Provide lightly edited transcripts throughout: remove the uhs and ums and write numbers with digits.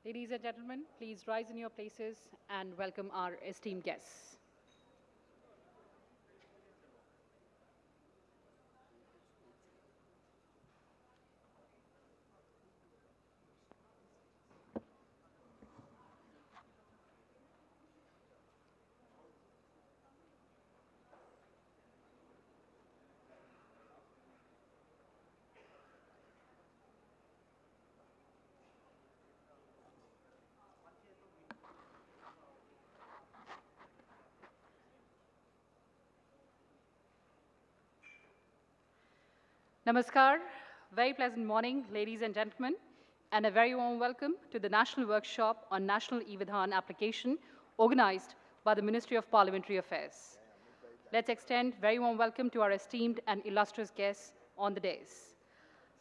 Ladies and gentlemen, please rise in your places and welcome our esteemed guests. Namaskar, very pleasant morning, ladies and gentlemen, and a very warm welcome to the National Workshop on National E-Vidhan application organized by the Ministry of Parliamentary Affairs. Let's extend very warm welcome to our esteemed and illustrious guests on the dais.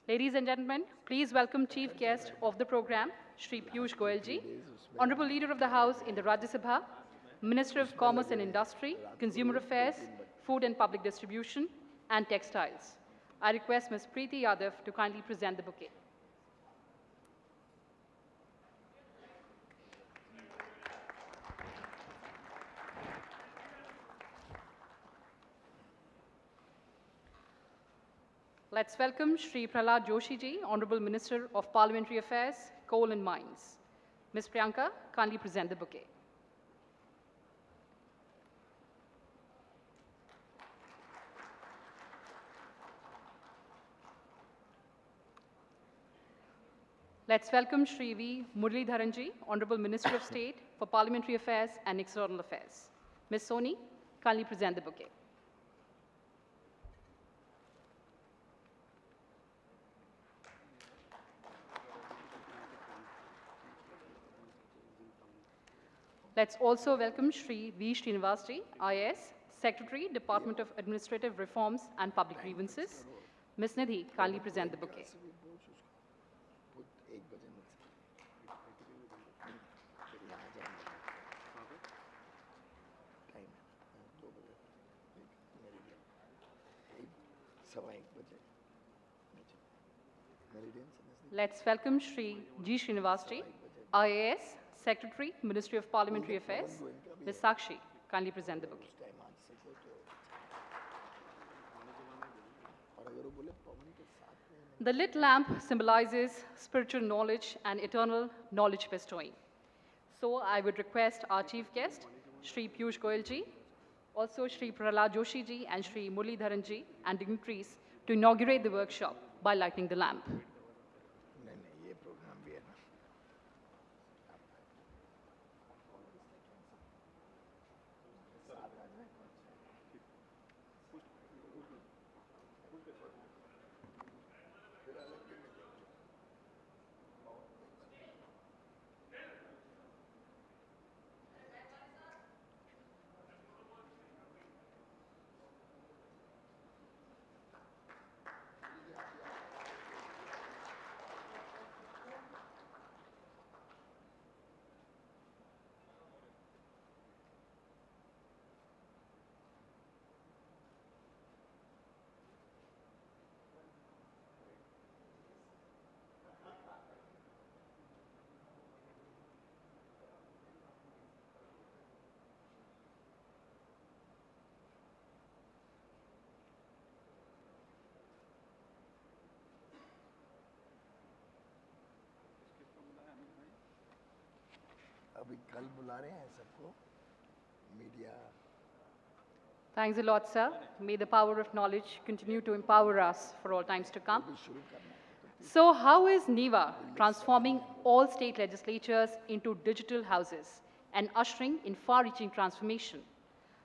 Ladies and gentlemen, please welcome Chief Guest of the program, Shri Piyush Goyal ji, Honorable Leader of the House in the Rajya Sabha, Minister of Commerce and Industry, Consumer Affairs, Food and Public Distribution, and Textiles. I request Ms. Preeti Yadav to kindly present the bouquet. Let's welcome Shri Prahlad Joshi ji, Honorable Minister of Parliamentary Affairs, Coal and Mines. Ms. Priyanka, kindly present the bouquet. Let's welcome Shri V. Muralidharan ji, Honorable Minister of State for Parliamentary Affairs and External Affairs. Ms. Soni, kindly present the bouquet. Let's also welcome Shri V. Srinivas ji, IAS, Secretary, Department of Administrative Reforms and Public Grievances. Ms. Nidhi, kindly present the bouquet. Let's welcome Shri G. Srinivas ji, IAS, Secretary, Ministry of Parliamentary Affairs. Ms. Sakshi, kindly present the bouquet. The lit lamp symbolizes spiritual knowledge and eternal knowledge bestowing. So I would request our chief guest, Shri Piyush Goyal ji, also Shri Prahlad Joshi ji and Shri Muralidharan ji and dignitaries to inaugurate the workshop by lighting the lamp. अभी कल बुला रहे हैं सबको media. Thanks a lot, sir. May the power of knowledge continue to empower us for all times to come. So how is NeVA transforming all state legislatures into digital houses and ushering in far-reaching transformation?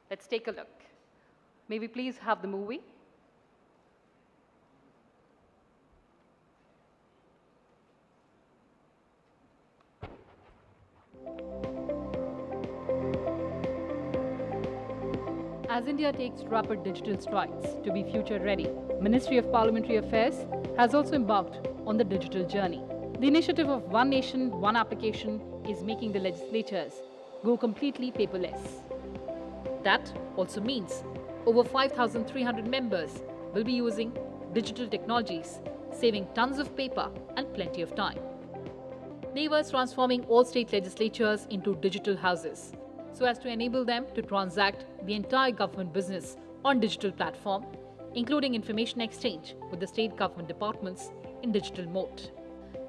Let's take a look. May we please have the movie? As India takes rapid digital strides to be future-ready, Ministry of Parliamentary Affairs has also embarked on the digital journey. The initiative of One Nation, One Application is making the legislatures go completely paperless. That also means over 5,300 members will be using digital technologies, saving tons of paper and plenty of time. NeVA is transforming all state legislatures into digital houses so as to enable them to transact the entire government business on digital platform, including information exchange with the state government departments in digital mode.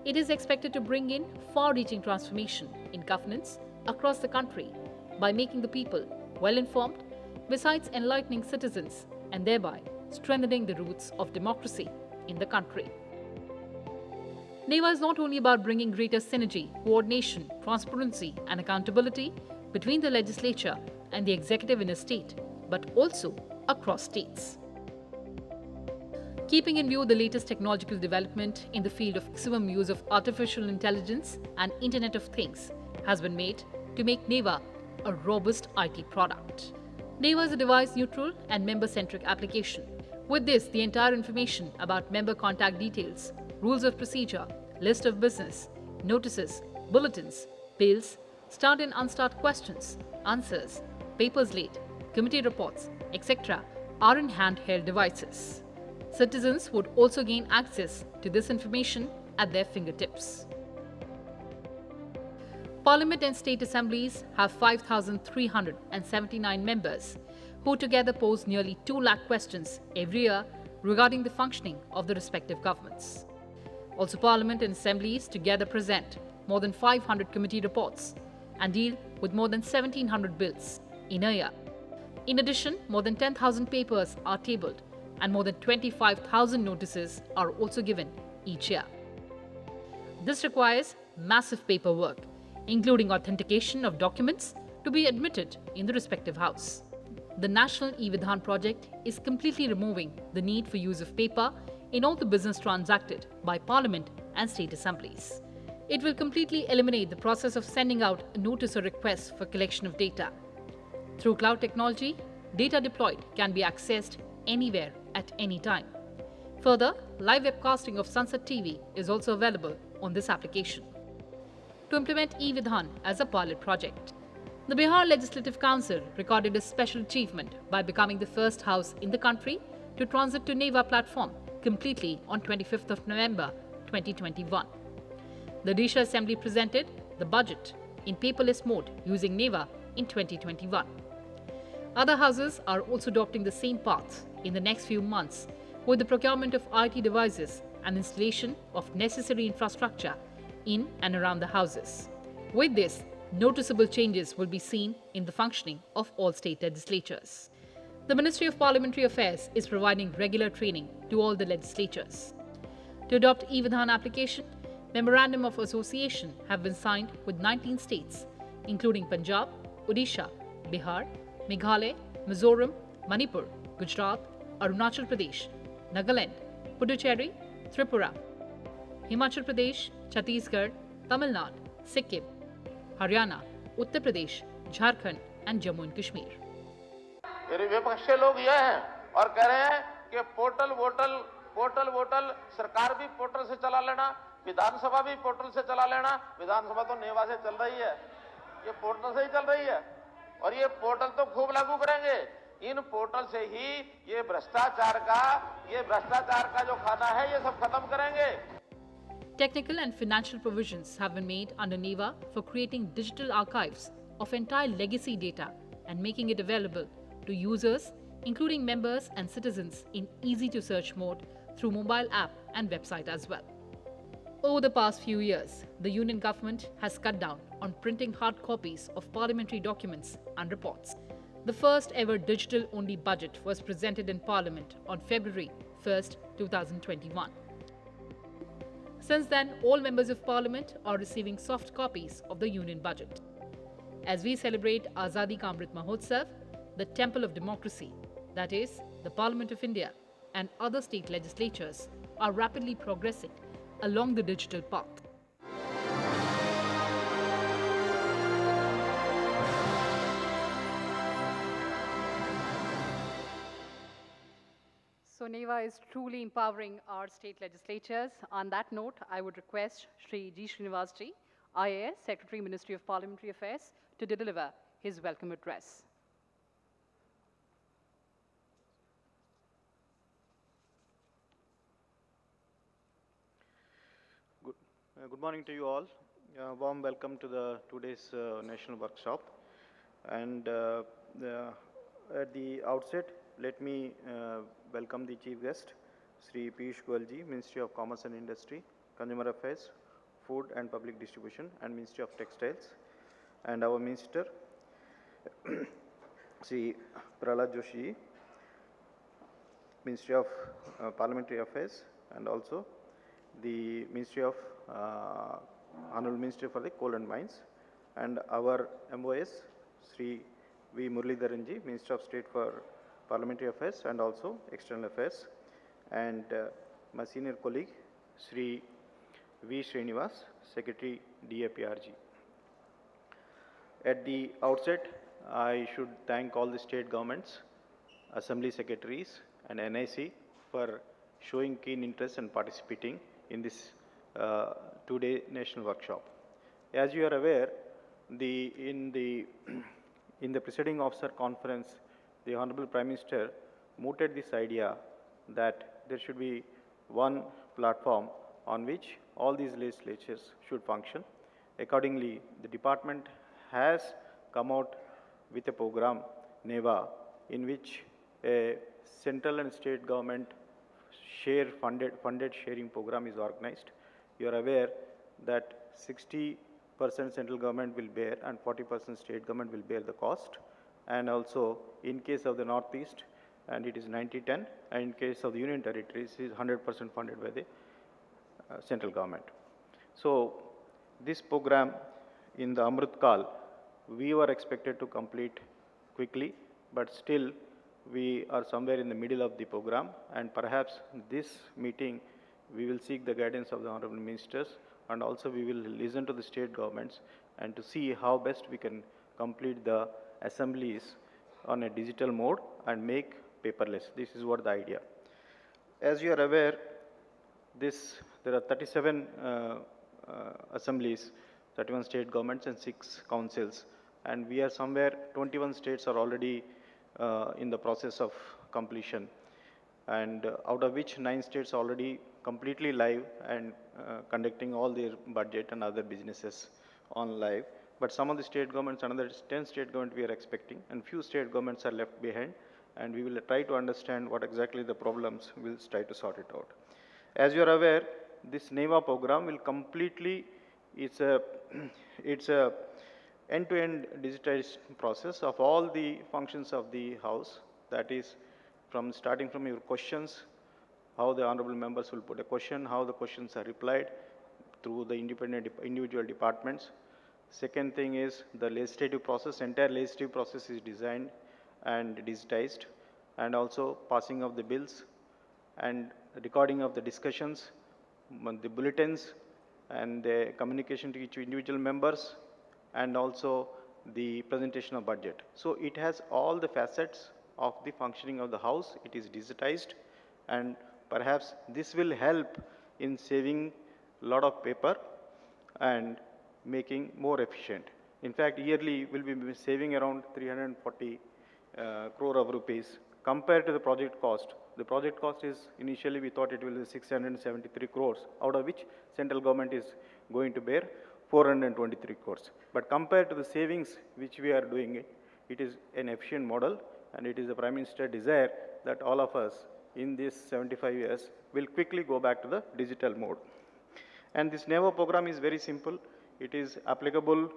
It is expected to bring in far-reaching transformation in governance across the country by making the people well-informed, besides enlightening citizens and thereby strengthening the roots of democracy in the country. NeVA is not only about bringing greater synergy, coordination, transparency and accountability between the legislature and the executive in a state, but also across states. Keeping in view the latest technological development in the field of maximum use of artificial intelligence and Internet of Things has been made to make NeVA a robust IT product. NeVA is a device-neutral and member-centric application. With this, the entire information about member contact details, rules of procedure, list of business, notices, bulletins, bills, start and unstart questions, answers, papers late, committee reports, etc. are in handheld devices. Citizens would also gain access to this information at their fingertips. Parliament and state assemblies have 5,379 members who together pose nearly 2 lakh questions every year regarding the functioning of the respective governments. Also, Parliament and assemblies together present more than 500 committee reports and deal with more than 1,700 bills in a year. In addition, more than 10,000 papers are tabled and more than 25,000 notices are also given each year. This requires massive paperwork, including authentication of documents to be admitted in the respective house. The National eVidhan project is completely removing the need for use of paper in all the business transacted by Parliament and state assemblies. It will completely eliminate the process of sending out a notice or request for collection of data. Through cloud technology, data deployed can be accessed anywhere at any time. Further, live webcasting of Sunset TV is also available on this application. To implement eVidhan as a pilot project, the Bihar Legislative Council recorded a special achievement by becoming the first house in the country to transit to NeVA platform completely on 25th of November 2021. The Odisha Assembly presented the budget in paperless mode using NeVA in 2021. Other houses are also adopting the same path in the next few months with the procurement of IT devices and installation of necessary infrastructure in and around the houses. With this, noticeable changes will be seen in the functioning of all state legislatures. The Ministry of Parliamentary Affairs is providing regular training to all the legislatures. To adopt eVidhan application, Memorandum of Association have been signed with 19 states, including Punjab, Odisha, Bihar, Meghalaya, Mizoram, Manipur, Gujarat, Arunachal Pradesh, Nagaland, Puducherry, Tripura, Himachal Pradesh, Chhattisgarh, Tamil Nadu, Sikkim, Haryana, Uttar Pradesh, Jharkhand and Jammu and Kashmir. विपक्ष के लोग ये हैं और कह रहे हैं कि पोर्टल वोटल सरकार भी पोर्टल से चला लेना, विधानसभा भी पोर्टल से चला लेना। विधानसभा तो नेवा से चल रही है, ये पोर्टल से ही चल रही है और ये पोर्टल तो खूब लागू करेंगे। इन पोर्टल से ही ये भ्रष्टाचार का जो खाना है ये सब खत्म करेंगे। Technical and financial provisions have been made under NeVA for creating digital archives of entire legacy data and making it available to users, including members and citizens, in easy-to-search mode through mobile app and website as well. Over the past few years, the Union government has cut down on printing hard copies of parliamentary documents and reports. The first ever digital-only budget was presented in Parliament on February 1st, 2021. Since then, all members of Parliament are receiving soft copies of the Union budget. As we celebrate Azadi Ka Amrit Mahotsav, the temple of democracy, that is, the Parliament of India and other state legislatures are rapidly progressing along the digital path. So NeVA is truly empowering our state legislatures. On that note, I would request Shri G. Srinivasji, IAS, Secretary, Ministry of Parliamentary Affairs, to deliver his welcome address. Good morning to you all. Warm welcome to the today's national workshop. And at the outset, let me welcome the chief guest, Sri Piyush Goyalji, Ministry of Commerce and Industry, Consumer Affairs, Food and Public Distribution, and Ministry of Textiles, and our Minister, Sri Prahlad Joshi, Ministry of Parliamentary Affairs, and also the Ministry of Honorable Ministry for the Coal and Mines, and our MOS, Sri V. Muralidharanji, Minister of State for Parliamentary Affairs and also External Affairs, and my senior colleague, Sri V. Srinivas, Secretary DAPRG. At the outset, I should thank all the state governments, assembly secretaries, and NIC for showing keen interest and participating in this two-day national workshop. As you are aware, in the presiding officer conference, the Honorable Prime Minister mooted this idea that there should be one platform on which all these legislatures should function. Accordingly, the department has come out with a program, NeVA, in which a central and state government funded sharing program is organized. You are aware that 60% central government will bear and 40% state government will bear the cost. And also in case of the Northeast, and it is 90-10, and in case of the Union Territories, it is 100% funded by the central government. So this program in the Amrit Kal, we were expected to complete quickly, but still we are somewhere in the middle of the program, and perhaps this meeting we will seek the guidance of the honorable ministers, and also we will listen to the state governments and to see how best we can complete the assemblies on a digital mode and make paperless. This is what the idea. As you are aware, there are 37 assemblies, 31 state governments and 6 councils, and we are somewhere 21 states are already in the process of completion, and out of which 9 states already completely live and conducting all their budget and other businesses on live. But some of the state governments, another 10 state governments we are expecting, and few state governments are left behind, and we will try to understand what exactly the problems, we'll try to sort it out. As you are aware, this NeVA program will completely, it's a end-to-end digitized process of all the functions of the house, that is starting from your questions, how the honorable members will put a question, how the questions are replied through the individual departments. Second thing is the legislative process, entire legislative process is designed and digitized, and also passing of the bills and recording of the discussions, the bulletins, and the communication to each individual members, and also the presentation of budget. So it has all the facets of the functioning of the house. It is digitized, and perhaps this will help in saving a lot of paper and making more efficient. In fact, yearly we'll be saving around 340 crore of rupees compared to the project cost. The project cost is, initially we thought it will be 673 crores, out of which central government is going to bear 423 crores. But compared to the savings which we are doing, it is an efficient model, and it is the Prime Minister's desire that all of us in these 75 years will quickly go back to the digital mode. And this NeVA program is very simple. It is applicable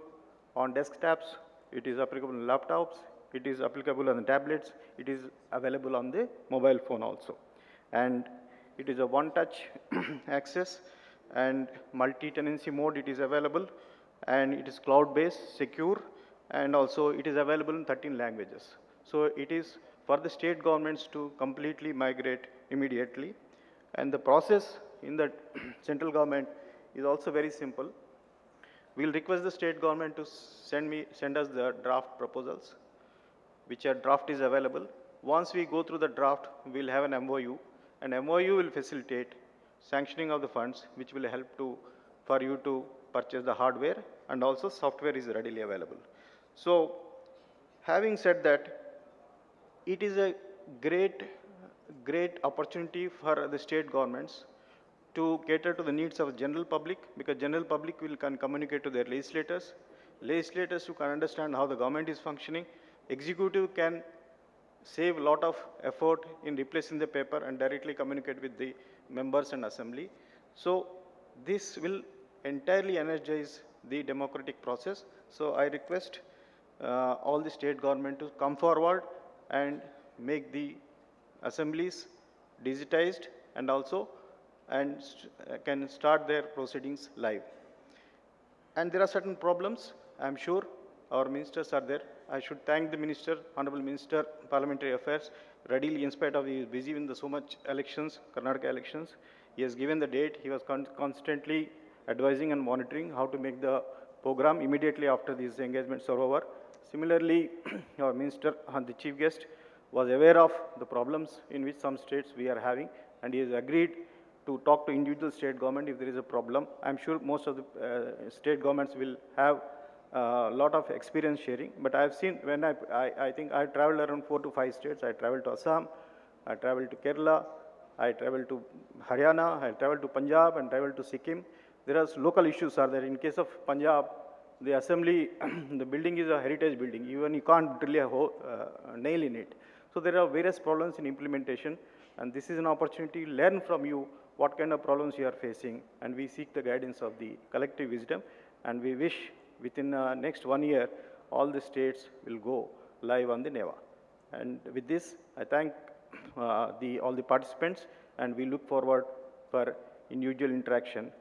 on desktops, it is applicable on laptops, it is applicable on the tablets, it is available on the mobile phone also. And it is a one-touch access and multi-tenancy mode it is available, and it is cloud-based, secure, and also it is available in 13 languages. So it is for the state governments to completely migrate immediately. And the process in the central government is also very simple. We'll request the state government to send us the draft proposals, which a draft is available. Once we go through the draft, we'll have an MOU, and MOU will facilitate sanctioning of the funds, which will help for you to purchase the hardware, and also software is readily available. So having said that, it is a great opportunity for the state governments to cater to the needs of the general public, because general public can communicate to their legislators. Legislators who can understand how the government is functioning. Executive can save a lot of effort in replacing the paper and directly communicate with the members and assembly. So this will entirely energize the democratic process. So I request all the state government to come forward and make the assemblies digitized and also can start their proceedings live. And there are certain problems. I'm sure our ministers are there. I should thank the minister, Honorable Minister, Parliamentary Affairs, readily, in spite of he is busy in the so much elections, Karnataka elections. He has given the date. He was constantly advising and monitoring how to make the program immediately after these engagements are over. Similarly, our minister, the chief guest, was aware of the problems in which some states we are having, and he has agreed to talk to individual state government if there is a problem. I'm sure most of the state governments will have a lot of experience sharing, but I've seen when I think I traveled around 4 to 5 states. I traveled to Assam, I traveled to Kerala, I traveled to Haryana, I traveled to Punjab, and traveled to Sikkim. There are local issues are there. In case of Punjab, the assembly, the building is a heritage building. Even you can't drill a nail in it. So there are various problems in implementation, and this is an opportunity to learn from you what kind of problems you are facing, and we seek the guidance of the collective wisdom, and we wish within next 1 year, all the states will go live on the NeVA. And with this, I thank all the participants, and we look forward for individual interaction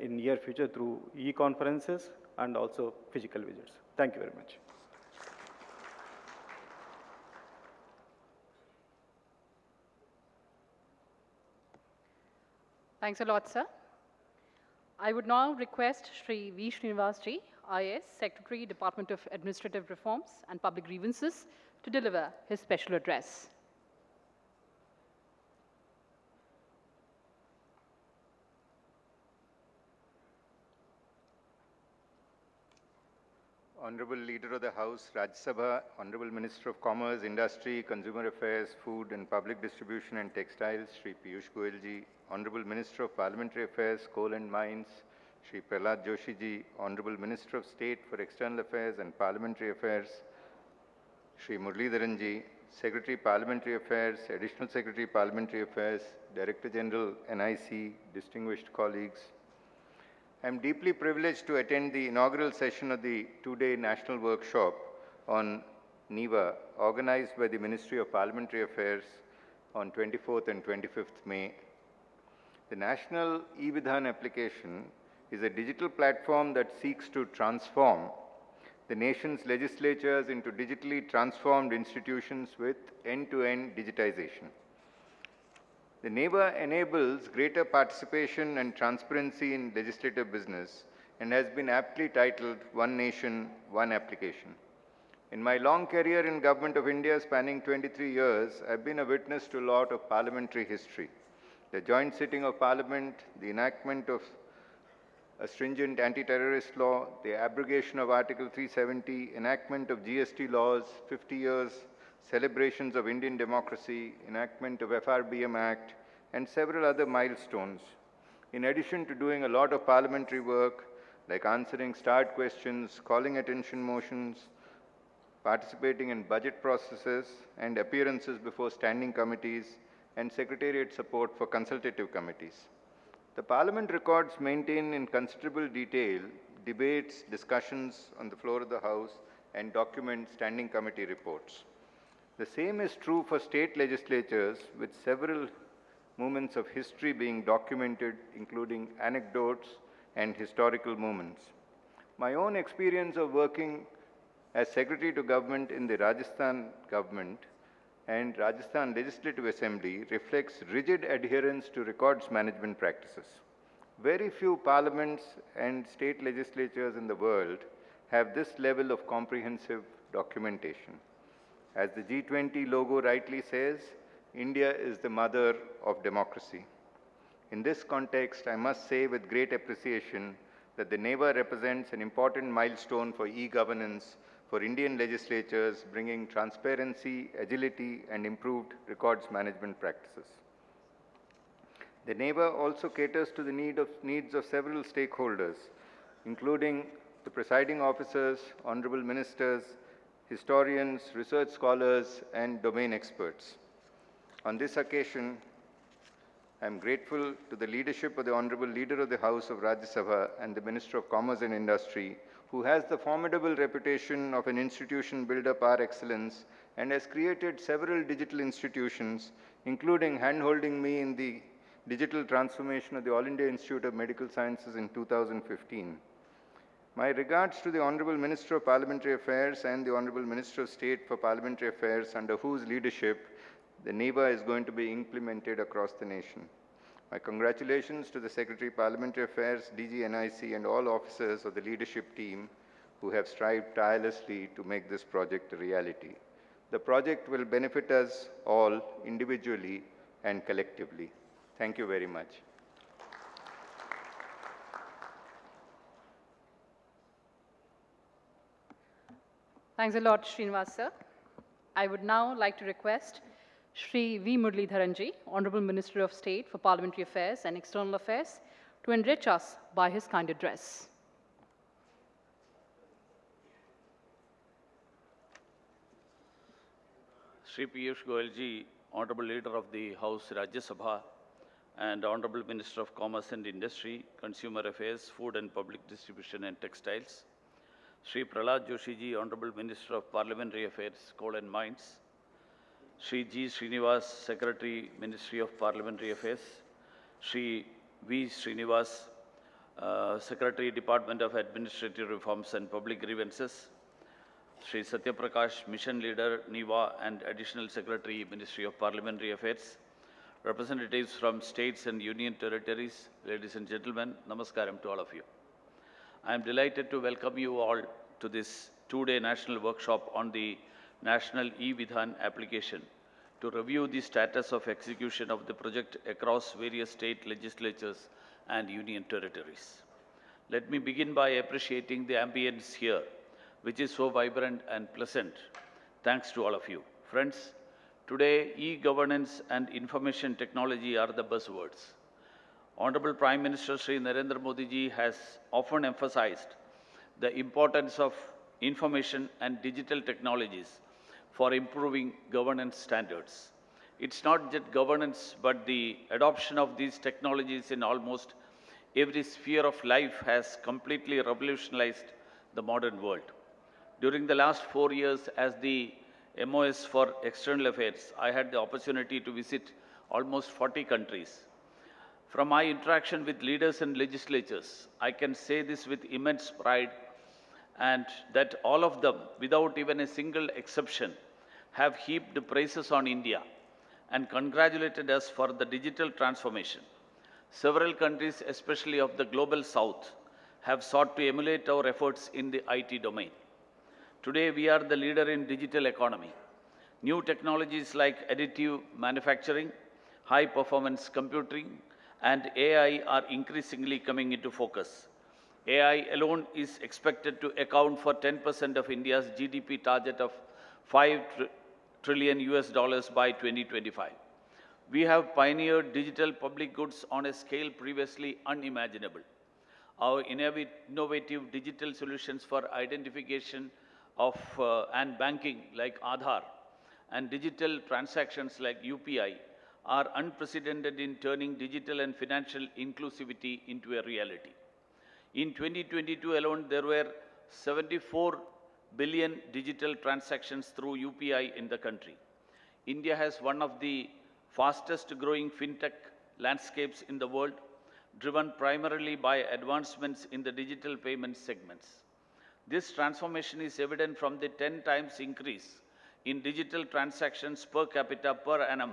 in near future through e-conferences and also physical visits. Thank you very much. Thanks a lot, sir. I would now request Shri V. Srinivasji, IAS, Secretary, Department of Administrative Reforms and Public Grievances, to deliver his special address. Honorable Leader of the House, Rajya Sabha, Honorable Minister of Commerce, Industry, Consumer Affairs, Food and Public Distribution and Textiles, Shri Piyush Goyal ji, Honorable Minister of Parliamentary Affairs, Coal and Mines, Shri Prahlad Joshi ji, Honorable Minister of State for External Affairs and Parliamentary Affairs, Shri Muralidharan ji, Secretary Parliamentary Affairs, Additional Secretary Parliamentary Affairs, Director General NIC, distinguished colleagues, I am deeply privileged to attend the inaugural session of the two-day national workshop on NeVA, organized by the Ministry of Parliamentary Affairs on 24th and 25th May. The National e-Vidhan application is a digital platform that seeks to transform the nation's legislatures into digitally transformed institutions with end-to-end digitization. The NeVA enables greater participation and transparency in legislative business and has been aptly titled One Nation, One Application. In my long career in Government of India spanning 23 years, I have been a witness to a lot of parliamentary history. The joint sitting of Parliament, the enactment of a stringent anti-terrorist law, the abrogation of Article 370, enactment of GST laws, 50 years celebrations of Indian democracy, enactment of FRBM Act, and several other milestones. In addition to doing a lot of parliamentary work, like answering starred questions, calling attention motions, participating in budget processes, and appearances before standing committees, and secretariat support for consultative committees. The Parliament records maintain in considerable detail debates, discussions on the floor of the House, and document standing committee reports. The same is true for state legislatures, with several moments of history being documented, including anecdotes and historical moments. My own experience of working as Secretary to Government in the Rajasthan government and Rajasthan Legislative Assembly reflects rigid adherence to records management practices. Very few parliaments and state legislatures in the world have this level of comprehensive documentation. As the G20 logo rightly says, India is the mother of democracy. In this context, I must say with great appreciation that the NeVA represents an important milestone for e-governance for Indian legislatures, bringing transparency, agility, and improved records management practices. The NeVA also caters to the needs of several stakeholders, including the presiding officers, honorable ministers, historians, research scholars, and domain experts. On this occasion, I am grateful to the leadership of the Honorable Leader of the House of Rajya Sabha and the Minister of Commerce and Industry, who has the formidable reputation of an institution builder par excellence and has created several digital institutions, including hand-holding me in the digital transformation of the All India Institute of Medical Sciences in 2015. My regards to the Honorable Minister of Parliamentary Affairs and the Honorable Minister of State for Parliamentary Affairs, under whose leadership the NeVA is going to be implemented across the nation. My congratulations to the Secretary Parliamentary Affairs, DG NIC, and all officers of the leadership team who have strived tirelessly to make this project a reality. The project will benefit us all individually and collectively. Thank you very much. Thanks a lot, Srinivas sir. I would now like to request Shri V. Muralidharanji, Honorable Minister of State for Parliamentary Affairs and External Affairs, to enrich us by his kind address. Shri Piyush Goyal ji, Honorable Leader of the House Rajya Sabha, and Honorable Minister of Commerce and Industry, Consumer Affairs, Food and Public Distribution and Textiles, Shri Prahlad Joshi ji, Honorable Minister of Parliamentary Affairs, Coal and Mines, Shri G. Srinivas, Secretary, Ministry of Parliamentary Affairs, Shri V. Srinivas, Secretary, Department of Administrative Reforms and Public Grievances, Shri Satya Prakash, Mission Leader, NeVA, and Additional Secretary, Ministry of Parliamentary Affairs, representatives from states and union territories, ladies and gentlemen, namaskaram to all of you. I am delighted to welcome you all to this two-day national workshop on the National e-Vidhan application to review the status of execution of the project across various state legislatures and union territories. Let me begin by appreciating the ambience here, which is so vibrant and pleasant. Thanks to all of you. Friends, today e-governance and information technology are the buzzwords. Honorable Prime Minister Shri Narendra Modi ji has often emphasized the importance of information and digital technologies for improving governance standards. It's not just governance, but the adoption of these technologies in almost every sphere of life has completely revolutionized the modern world. During the last 4 years as the MOS for External Affairs, I had the opportunity to visit almost 40 countries. From my interaction with leaders and legislatures, I can say this with immense pride, and that all of them, without even a single exception, have heaped praises on India and congratulated us for the digital transformation. Several countries, especially of the global south, have sought to emulate our efforts in the IT domain. Today, we are the leader in digital economy. New technologies like additive manufacturing, high-performance computing, and AI are increasingly coming into focus. AI alone is expected to account for 10% of India's GDP target of $5 trillion by 2025. We have pioneered digital public goods on a scale previously unimaginable. Our innovative digital solutions for identification of and banking like Aadhaar and digital transactions like UPI are unprecedented in turning digital and financial inclusivity into a reality. In 2022 alone, there were 74 billion digital transactions through UPI in the country. India has one of the fastest growing fintech landscapes in the world, driven primarily by advancements in the digital payment segments. This transformation is evident from the 10 times increase in digital transactions per capita per annum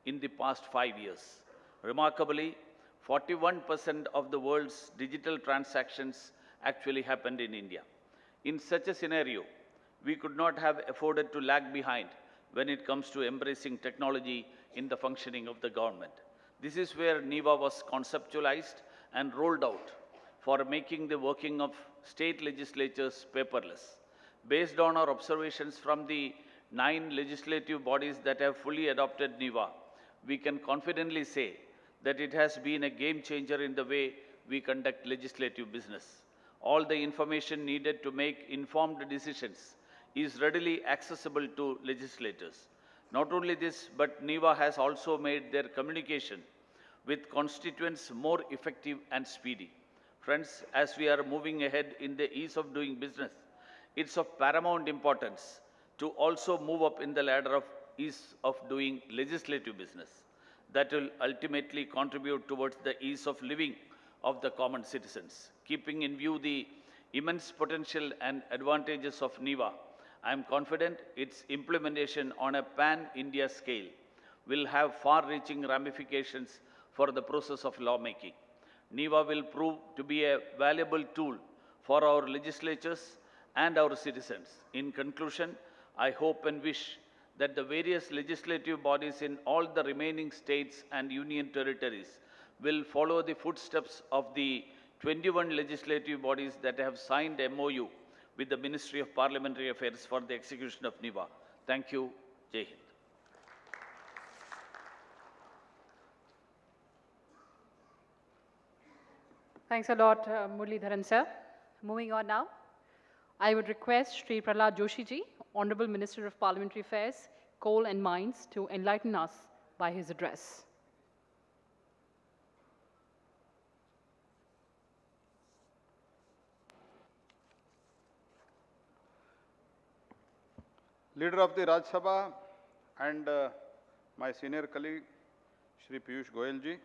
in the past 5 years. Remarkably, 41% of the world's digital transactions actually happened in India. In such a scenario, we could not have afforded to lag behind when it comes to embracing technology in the functioning of the government. This is where NeVA was conceptualized and rolled out for making the working of state legislatures paperless. Based on our observations from the 9 legislative bodies that have fully adopted NeVA, we can confidently say that it has been a game changer in the way we conduct legislative business. All the information needed to make informed decisions is readily accessible to legislators. Not only this, but NeVA has also made their communication with constituents more effective and speedy. Friends, as we are moving ahead in the ease of doing business, it's of paramount importance to also move up in the ladder of ease of doing legislative business. That will ultimately contribute towards the ease of living of the common citizens. Keeping in view the immense potential and advantages of NeVA, I am confident its implementation on a pan-India scale will have far-reaching ramifications for the process of lawmaking. NeVA will prove to be a valuable tool for our legislatures and our citizens. In conclusion, I hope and wish that the various legislative bodies in all the remaining states and union territories will follow the footsteps of the 21 legislative bodies that have signed MOU with the Ministry of Parliamentary Affairs for the execution of NeVA. Thank you. Jai Hind. Thanks a lot, Muralidharan sir. Moving on now, I would request Shri Prahlad Joshi ji, Honorable Minister of Parliamentary Affairs, Coal and Mines, to enlighten us by his address. Leader of the Rajya Sabha and my senior colleague, Shri Piyush Goyal ji,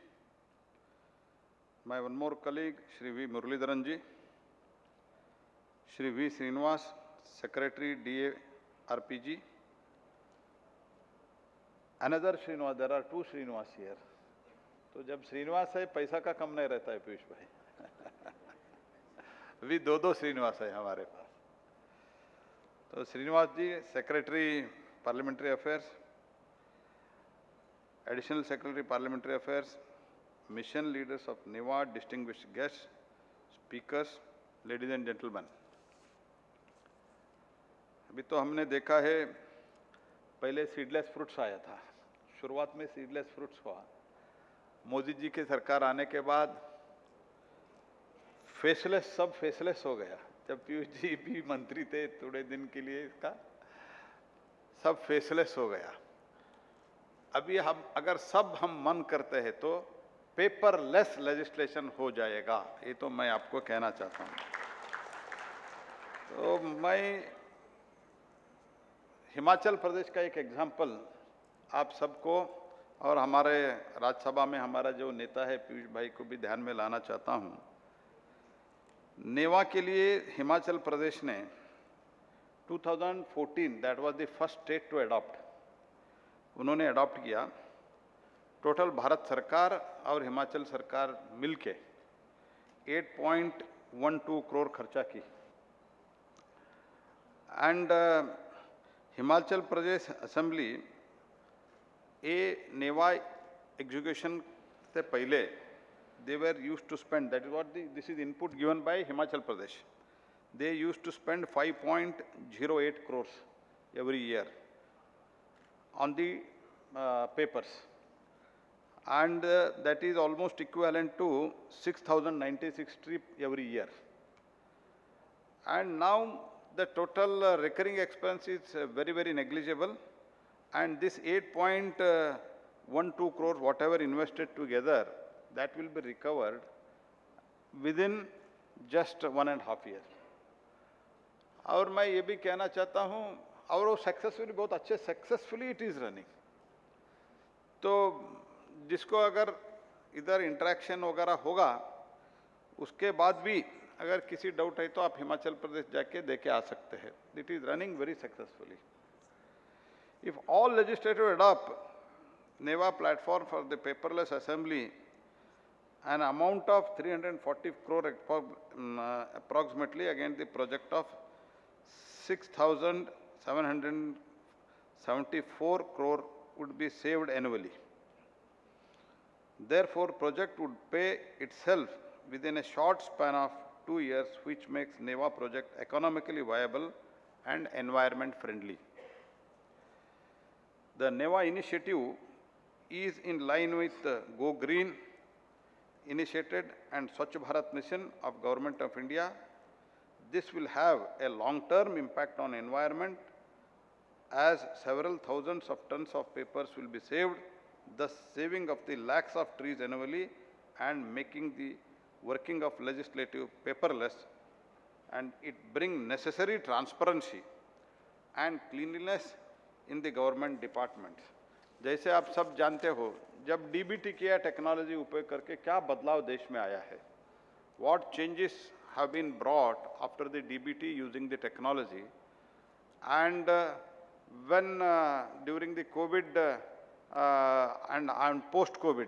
my one more colleague, Shri V. Muralidharan ji, Shri V. Srinivas, Secretary DARPG, another Srinivas, there are two Srinivas here. तो जब श्रीनिवास है पैसा का कम नहीं रहता है पीयूष भाई अभी दो श्रीनिवास है हमारे पास तो Srinivas ji secretary parliamentary affairs additional secretary parliamentary affairs mission leaders of NeVA distinguished guest speakers ladies and gentleman अभी तो हमने देखा है पहले सीडलेस फ्रूट्स आया था शुरुआत में सीडलेस फ्रूट्स हुआ मोदी जी की सरकार आने के बाद फेसलेस सब फेसलेस हो गया जब पीयूष जी भी मंत्री थे थोड़े दिन के लिए इसका सब फेसलेस हो गया अभी हम अगर सब हम मन करते हैं तो पेपरलेस लेजिस्लेशन हो जाएगा ये तो मैं आपको कहना चाहता हूं तो मैं हिमाचल प्रदेश का एक एग्जाम्पल आप सबको और हमारे राज्यसभा में हमारा जो नेता है पीयूष भाई को भी ध्यान में लाना चाहता हूं NeVA के लिए हिमाचल प्रदेश ने 2014 that was the first state to adopt उन्होंने अडॉप्ट किया टोटल भारत सरकार और हिमाचल सरकार मिलके 8.12 करोड़ खर्चा की and Himachal Pradesh assembly NeVA execution से पहले they were used to spend, that is what this is input given by Himachal Pradesh. They used to spend 5.08 crores every year on the papers. And that is almost equivalent to 6,096 trip every year. And now the total recurring expense is very, very negligible. And this 8.12 crores, whatever invested together, that will be recovered within just 1.5 years. और मैं ये भी कहना चाहता हूँ और वो successfully बहुत अच्छे सक्सेसफुली इट इज़ रनिंग तो जिसको अगर इधर इंटरेक्शन वगैरह होगा उसके बाद भी अगर किसी डाउट है तो आप हिमाचल प्रदेश जाके देके आ सकते हैं it is running very successfully if all legislative adopt NeVA platform for the paperless assembly an amount of 340 crore approximately against the project of 6,774 crore would be saved annually. Therefore, project would pay itself within a short span of 2 years, which makes NeVA project economically viable and environment friendly. The NeVA initiative is in line with Go Green initiated and Swachh Bharat mission of Government of India. This will have a long-term impact on environment as several thousands of tons of papers will be saved, thus saving of the lakhs of trees annually and making the working of legislative paperless, and it bring necessary transparency and cleanliness in the government departments. जैसे आप सब जानते हो, जब DBT किया technology उपयोग करके क्या बदलाव देश में आया है, what changes have been brought after the DBT using the technology, and when during the COVID and post-COVID,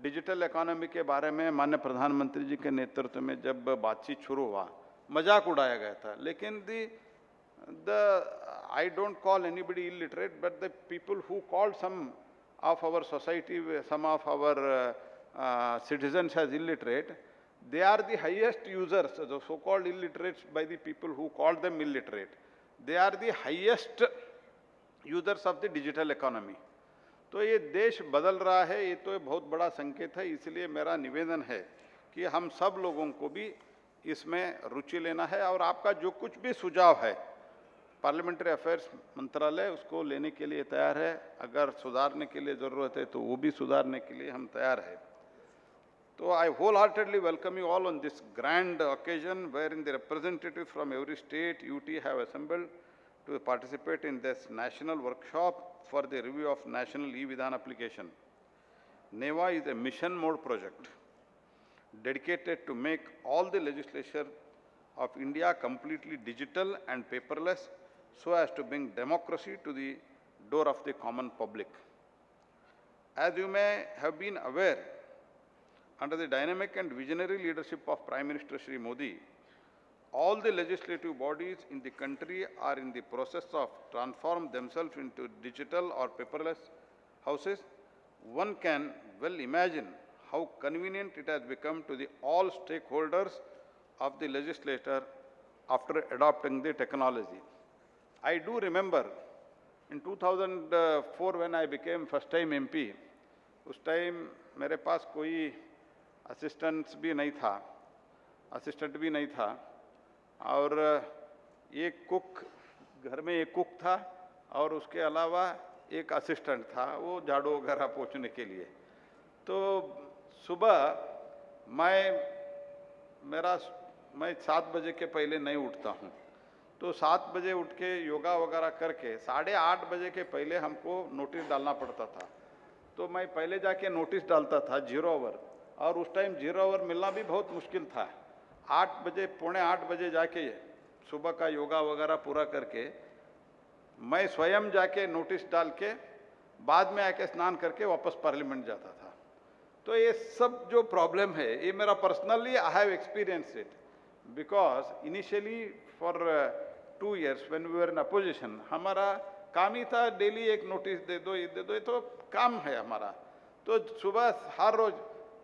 digital economy के बारे में माननीय प्रधानमंत्री जी के नेतृत्व में जब बातचीत शुरू हुआ, मजाक उड़ाया गया था, लेकिन I don't call anybody illiterate, but the people who called some of our society, some of our citizens as illiterate, they are the highest users, the so-called illiterates by the people who called them illiterate. They are the highest users of the digital economy. तो ये देश बदल रहा है, ये तो बहुत बड़ा संकेत है, इसलिए मेरा निवेदन है कि हम सब लोगों को भी इसमें रुचि लेना है और आपका जो कुछ भी सुझाव है, पार्लियामेंट्री अफेयर्स मंत्रालय उसको लेने के लिए तैयार है, अगर सुधारने के लिए ज़रूरत है तो वो भी सुधारने के लिए हम तैयार हैं. So I wholeheartedly welcome you all on this grand occasion wherein the representatives from every state, UT have assembled to participate in this national workshop for the review of national e-Vidhan application. NeVA is a mission mode project dedicated to make all the legislature of India completely digital and paperless so as to bring democracy to the door of the common public. As you may have been aware, under the dynamic and visionary leadership of Prime Minister Shri Modi, all the legislative bodies in the country are in the process of transform themselves into digital or paperless houses. One can well imagine how convenient it has become to the all stakeholders of the legislature after adopting the technology. I do remember in 2004 when I became first time MP, उस time मेरे पास कोई assistant भी नहीं था और एक cook, घर में एक कुक था और उसके अलावा एक असिस्टेंट था, वो झाड़ू वगैरह पोंछने के लिए. तो सुबह मैं 7 बजे के पहले नहीं उठता हूँ, तो 7 बजे उठ के योगा वगैरह करके 8:30 बजे के पहले हमको नोटिस डालना पड़ता था. तो मैं पहले जाके नोटिस डालता था 0 आवर, और उस टाइम 0 आवर मिलना भी बहुत मुश्किल था. 8 बजे, पौने 8 बजे जाके सुबह का योगा वगैरह पूरा करके मैं स्वयं जाके नोटिस डाल के बाद में आके स्नान करके वापस पार्लियामेंट जाता था. तो ये सब जो प्रॉब्लम है, ये मेरा personally I have experience it, because initially for 2 years when we were in opposition, हमारा काम ही था डेली एक नोटिस दे दो, ये दे दो, ये तो काम है हमारा. तो सुबह हर रोज,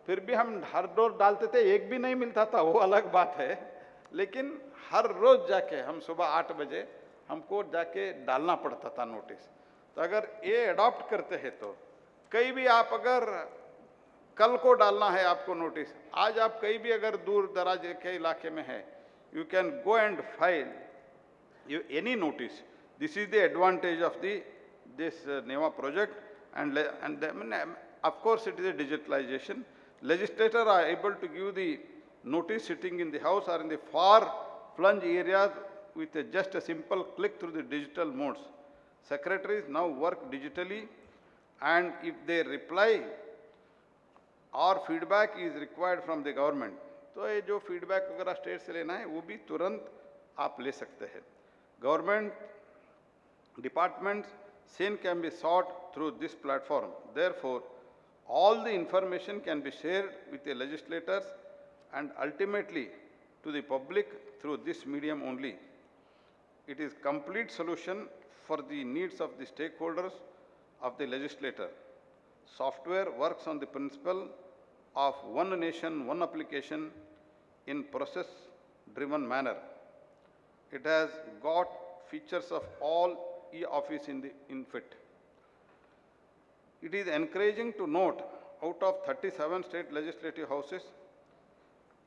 फिर भी हम हर रोज डालते थे, एक भी नहीं मिलता था, वो अलग बात है, लेकिन हर रोज जाके हम सुबह 8 बजे हमको जाके डालना पड़ता था नोटिस. तो अगर ये अडॉप्ट करते हैं तो कहीं भी आप अगर कल को डालना है आपको नोटिस, आज आप कहीं भी अगर दूर दराज के इलाके में है, you can go and file any notice. This is the advantage of this NeVA project, and of course it is a digitalization. Legislators are able to give the notice sitting in the house or in the far flung areas with just a simple click through the digital modes. Secretaries now work digitally, and if they reply or feedback is required from the government, तो ये जो feedback वगैरह state से लेना है वो भी तुरंत आप ले सकते हैं. Government departments same can be sought through this platform. Therefore, all the information can be shared with the legislators and ultimately to the public through this medium only. It is complete solution for the needs of the stakeholders of the legislator. Software works on the principle of one nation, one application in process-driven manner. It has got features of all e-office in fit. It is encouraging to note, out of 37 state legislative houses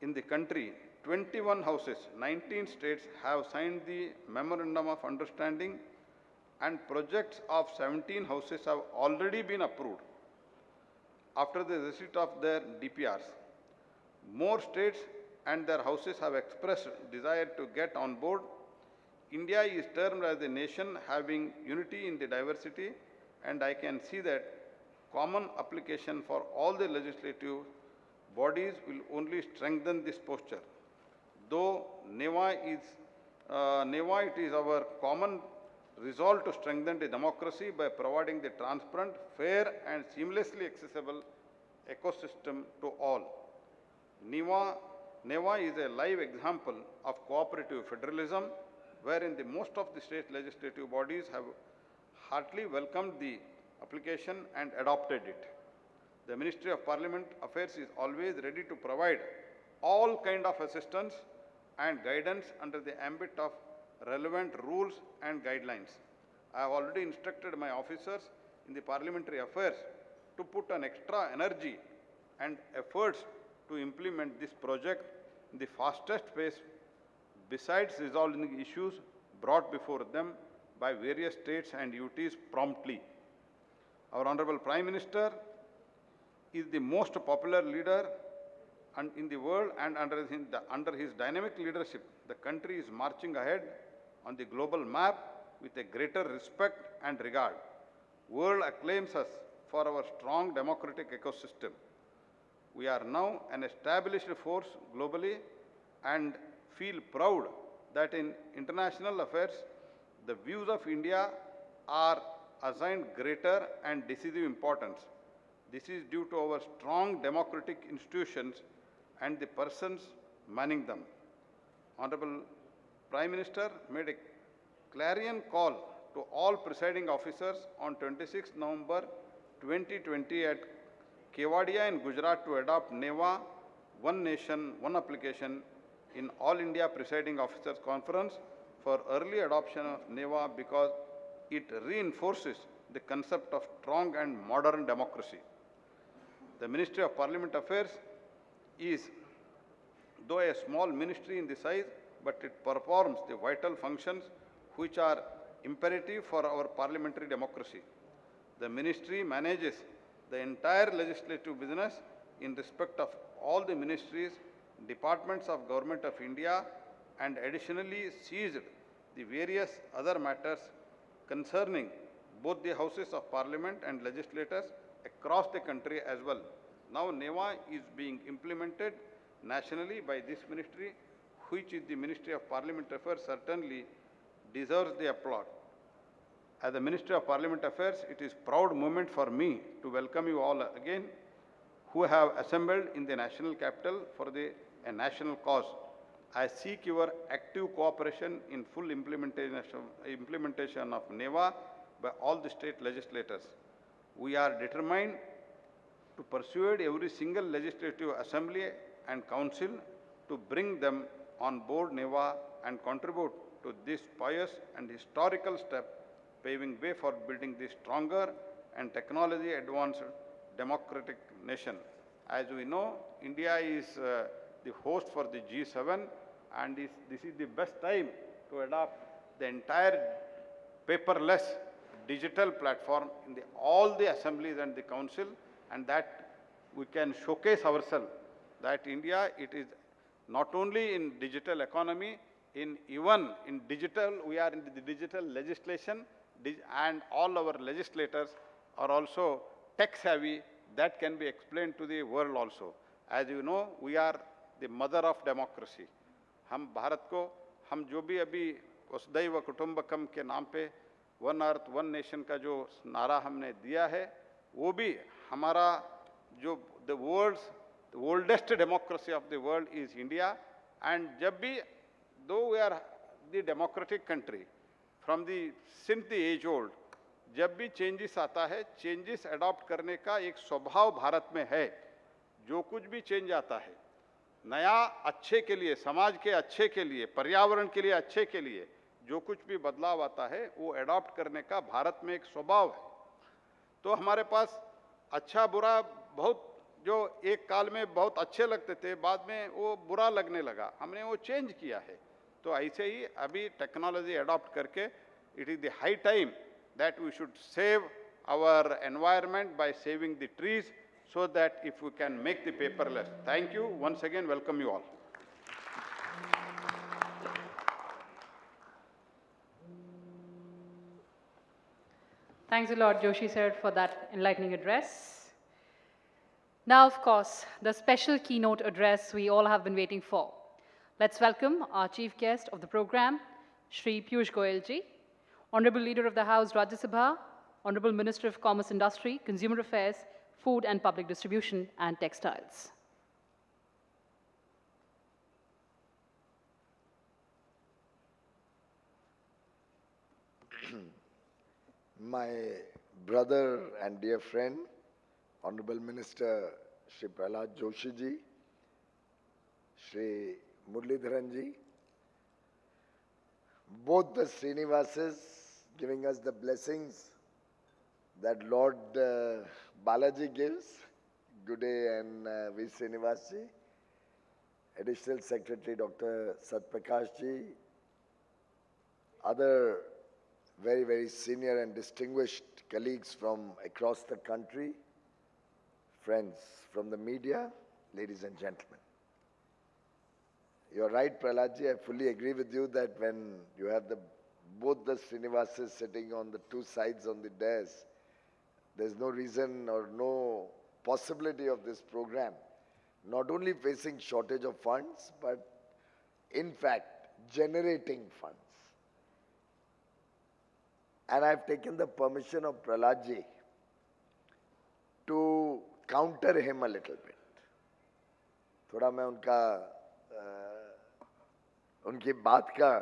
in the country, 21 houses, 19 states have signed the Memorandum of Understanding, and projects of 17 houses have already been approved after the receipt of their DPRs. More states and their houses have expressed desire to get on board. India is termed as a nation having unity in the diversity, and I can see that common application for all the legislative bodies will only strengthen this posture. Though NeVA, it is our common resolve to strengthen the democracy by providing the transparent, fair and seamlessly accessible ecosystem to all. NeVA is a live example of cooperative federalism, wherein the most of the state legislative bodies have heartily welcomed the application and adopted it. The Ministry of Parliament Affairs is always ready to provide all kind of assistance and guidance under the ambit of relevant rules and guidelines. I have already instructed my officers in the parliamentary affairs to put an extra energy and efforts to implement this project in the fastest pace, besides resolving issues brought before them by various states and UTs promptly. Our Honorable Prime Minister is the most popular leader in the world, and under his dynamic leadership, the country is marching ahead on the global map with a greater respect and regard. World acclaims us for our strong democratic ecosystem. We are now an established force globally and feel proud that in international affairs, the views of India are assigned greater and decisive importance. This is due to our strong democratic institutions and the persons manning them. Honorable Prime Minister made a clarion call to all presiding officers on 26 November 2020 at Kewadia in Gujarat to adopt NeVA, One Nation, One Application in All India Presiding Officers Conference for early adoption of NeVA because it reinforces the concept of strong and modern democracy. The Ministry of Parliament Affairs is, though a small ministry in the size, but it performs the vital functions which are imperative for our parliamentary democracy. The ministry manages the entire legislative business in respect of all the ministries, departments of Government of India, and additionally seized the various other matters concerning both the houses of parliament and legislators across the country as well. Now NeVA is being implemented nationally by this ministry, which is the Ministry of Parliament Affairs, certainly deserves the applaud. As the Ministry of Parliament Affairs, it is a proud moment for me to welcome you all again who have assembled in the national capital for a national cause. I seek your active cooperation in full implementation of NeVA by all the state legislators. We are determined to persuade every single legislative assembly and council to bring them on board NeVA and contribute to this pious and historical step, paving way for building this stronger and technology advanced democratic nation. As we know, India is the host for the G7, and this is the best time to adopt the entire paperless digital platform in all the assemblies and the council, and that we can showcase ourselves that India, it is not only in digital economy, even in digital, we are in the digital legislation, and all our legislators are also tech savvy. That can be explained to the world also. As you know, we are the mother of democracy. हम भारत को, हम जो भी अभी वसुधैव कुटुंबकम के नाम पे वन अर्थ वन नेशन का जो नारा हमने दिया है, वो भी हमारा जो the oldest democracy of the world is India. And जब भी, though we are the democratic country from the since the age old, जब भी चेंजेस आता है, चेंजेस अडॉप्ट करने का एक स्वभाव भारत में है. जो कुछ भी चेंज आता है, नया अच्छे के लिए, समाज के अच्छे के लिए, पर्यावरण के लिए अच्छे के लिए, जो कुछ भी बदलाव आता है, वो अडॉप्ट करने का भारत में एक स्वभाव है. तो हमारे पास अच्छा बुरा बहुत, जो एक काल में बहुत अच्छे लगते थे बाद में वो बुरा लगने लगा, हमने वो चेंज किया है। तो ऐसे ही अभी टेक्नोलॉजी अडॉप्ट करके it is the high time that we should save our environment by saving the trees, so that if we can make the paperless. Thank you. Once again, welcome you all. Thanks a lot, Joshi sir, for that enlightening address. Now, of course, the special keynote address we all have been waiting for. Let's welcome our chief guest of the program, Shri Piyush Goyal ji, Honorable Leader of the House, Rajya Sabha, Honorable Minister of Commerce, Industry, Consumer Affairs, Food and Public Distribution, and Textiles. My brother and dear friend, Honorable Minister Shri Prahlad Joshi ji, Shri Muralidharan ji, both the Srinivases giving us the blessings that Lord Balaji gives, good day, and V. Srinivas ji, Additional Secretary Dr. Satprakash ji, other very, very senior and distinguished colleagues from across the country, friends from the media, ladies and gentlemen. You're right, Praladji, I fully agree with you that when you have both the Srinivases sitting on the two sides on the dais, there's no reason or no possibility of this program not only facing shortage of funds, but in fact generating funds. And I've taken the permission of Praladji to counter him a little bit. थोड़ा मैं उनकी बात का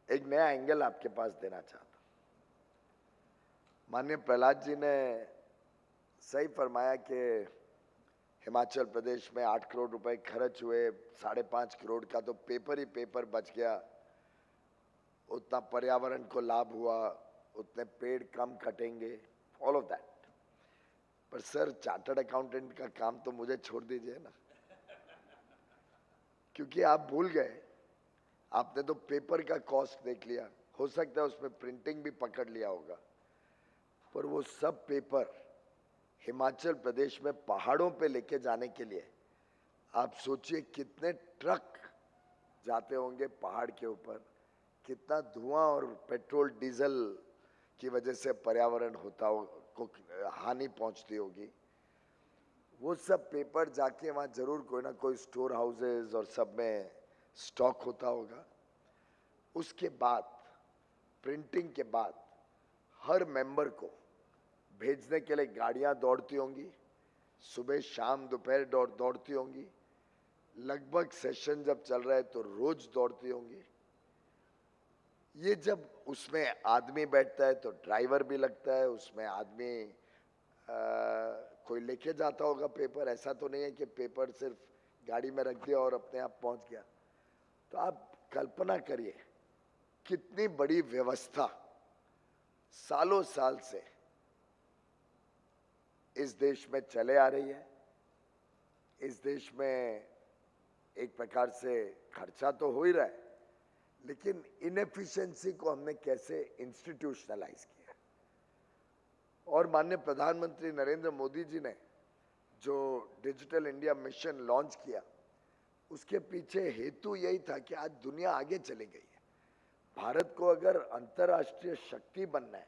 एक नया angle आपके पास देना चाहता हूं। माननीय प्रहलाद जी ने सही फरमाया कि हिमाचल प्रदेश में 8 करोड़ रुपए खर्च हुए, 5.5 करोड़ का तो पेपर ही पेपर बच गया, उतना पर्यावरण को लाभ हुआ, उतने पेड़ कम कटेंगे, ऑल ऑफ दैट। पर सर, चार्टर्ड अकाउंटेंट का काम तो मुझे छोड़ दीजिए ना, क्योंकि आप भूल गए, आपने तो पेपर का कॉस्ट देख लिया, हो सकता है उसमें प्रिंटिंग भी पकड़ लिया होगा, पर वो सब पेपर हिमाचल प्रदेश में पहाड़ों पे लेके जाने के लिए आप सोचिए कितने ट्रक जाते होंगे पहाड़ के ऊपर, कितना धुआं और पेट्रोल डीजल की वजह से पर्यावरण को हानि पहुंचती होगी। वो सब पेपर जाके वहाँ जरूर कोई ना कोई स्टोर हाउसेज और सब में स्टॉक होता होगा। उसके बाद प्रिंटिंग के बाद हर मेंबर को भेजने के लिए गाड़ियां दौड़ती होंगी, सुबह शाम दोपहर दौड़ती होंगी, लगभग सेशन जब चल रहा है तो रोज दौड़ती होंगी। ये जब उसमें आदमी बैठता है तो ड्राइवर भी लगता है, उसमें आदमी कोई लेके जाता होगा पेपर, ऐसा तो नहीं है कि पेपर सिर्फ गाड़ी में रख दिया और अपने आप पहुंच गया। तो आप कल्पना करिए कितनी बड़ी व्यवस्था सालों साल से इस देश में चले आ रही है। इस देश में एक प्रकार से खर्चा तो हो ही रहा है, लेकिन इनएफिशिएंसी को हमने कैसे इंस्टीट्यूशनलाइज किया। और माननीय प्रधानमंत्री नरेंद्र मोदी जी ने जो डिजिटल इंडिया मिशन लॉन्च किया, उसके पीछे हेतु यही था कि आज दुनिया आगे चली गई है। भारत को अगर अंतर्राष्ट्रीय शक्ति बनना है,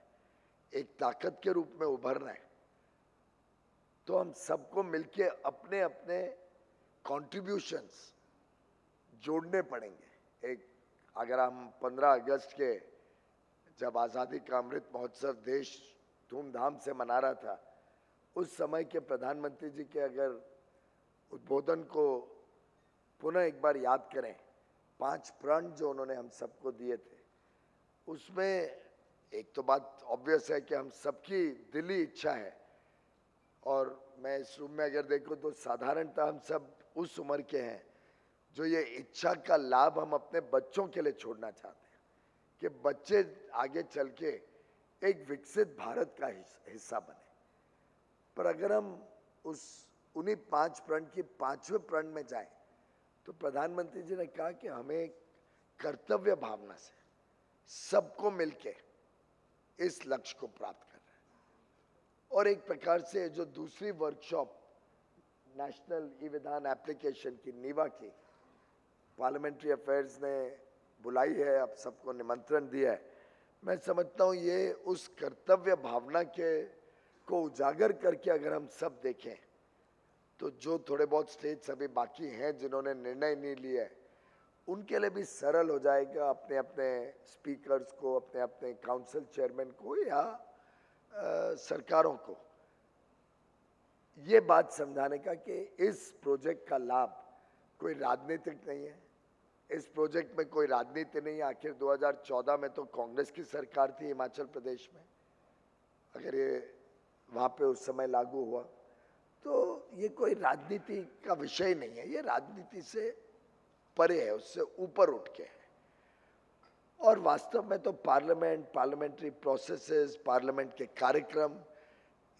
एक ताकत के रूप में उभरना है, तो हम सबको मिलके अपने अपने कॉन्ट्रीब्यूशंस जोड़ने पड़ेंगे। एक अगर हम 15 अगस्त के जब आज़ादी का अमृत महोत्सव देश धूमधाम से मना रहा था, उस समय के प्रधानमंत्री जी के अगर उद्बोधन को पुनः एक बार याद करें, 5 प्रण जो उन्होंने हम सबको दिए थे, उसमें एक तो बात ऑब्वियस है कि हम सबकी दिली इच्छा है, और मैं इस रूम में अगर देखूं तो साधारणतः हम सब उस उम्र के हैं जो ये इच्छा का लाभ हम अपने बच्चों के लिए छोड़ना चाहते हैं कि बच्चे आगे चल के एक विकसित भारत का हिस्सा बने। पर अगर हम उन्हीं 5 प्रण की 5वें प्रण में जाएं, तो प्रधानमंत्री जी ने कहा कि हमें कर्तव्य भावना से सबको मिलके इस लक्ष्य को प्राप्त करना है। और एक प्रकार से जो दूसरी वर्कशॉप नेशनल ई विधान एप्लीकेशन की NeVA की पार्लियामेंट्री अफेयर्स ने बुलाई है, अब सबको निमंत्रण दिया है, मैं समझता हूँ ये उस कर्तव्य भावना को उजागर करके अगर हम सब देखें तो जो थोड़े बहुत स्टेट्स अभी बाकी हैं जिन्होंने निर्णय नहीं लिया है, उनके लिए भी सरल हो जाएगा अपने अपने स्पीकर्स को, अपने अपने काउंसिल चेयरमैन को या सरकारों को ये बात समझाने का कि इस प्रोजेक्ट का लाभ कोई राजनीतिक नहीं है, इस प्रोजेक्ट में कोई राजनीति नहीं है। आखिर 2014 में तो कांग्रेस की सरकार थी हिमाचल प्रदेश में, अगर ये वहाँ पे उस समय लागू हुआ तो ये कोई राजनीति का विषय नहीं है, ये राजनीति से परे है, उससे ऊपर उठ के है। और वास्तव में तो पार्लियामेंट्री प्रोसेसेस, पार्लियामेंट के कार्यक्रम,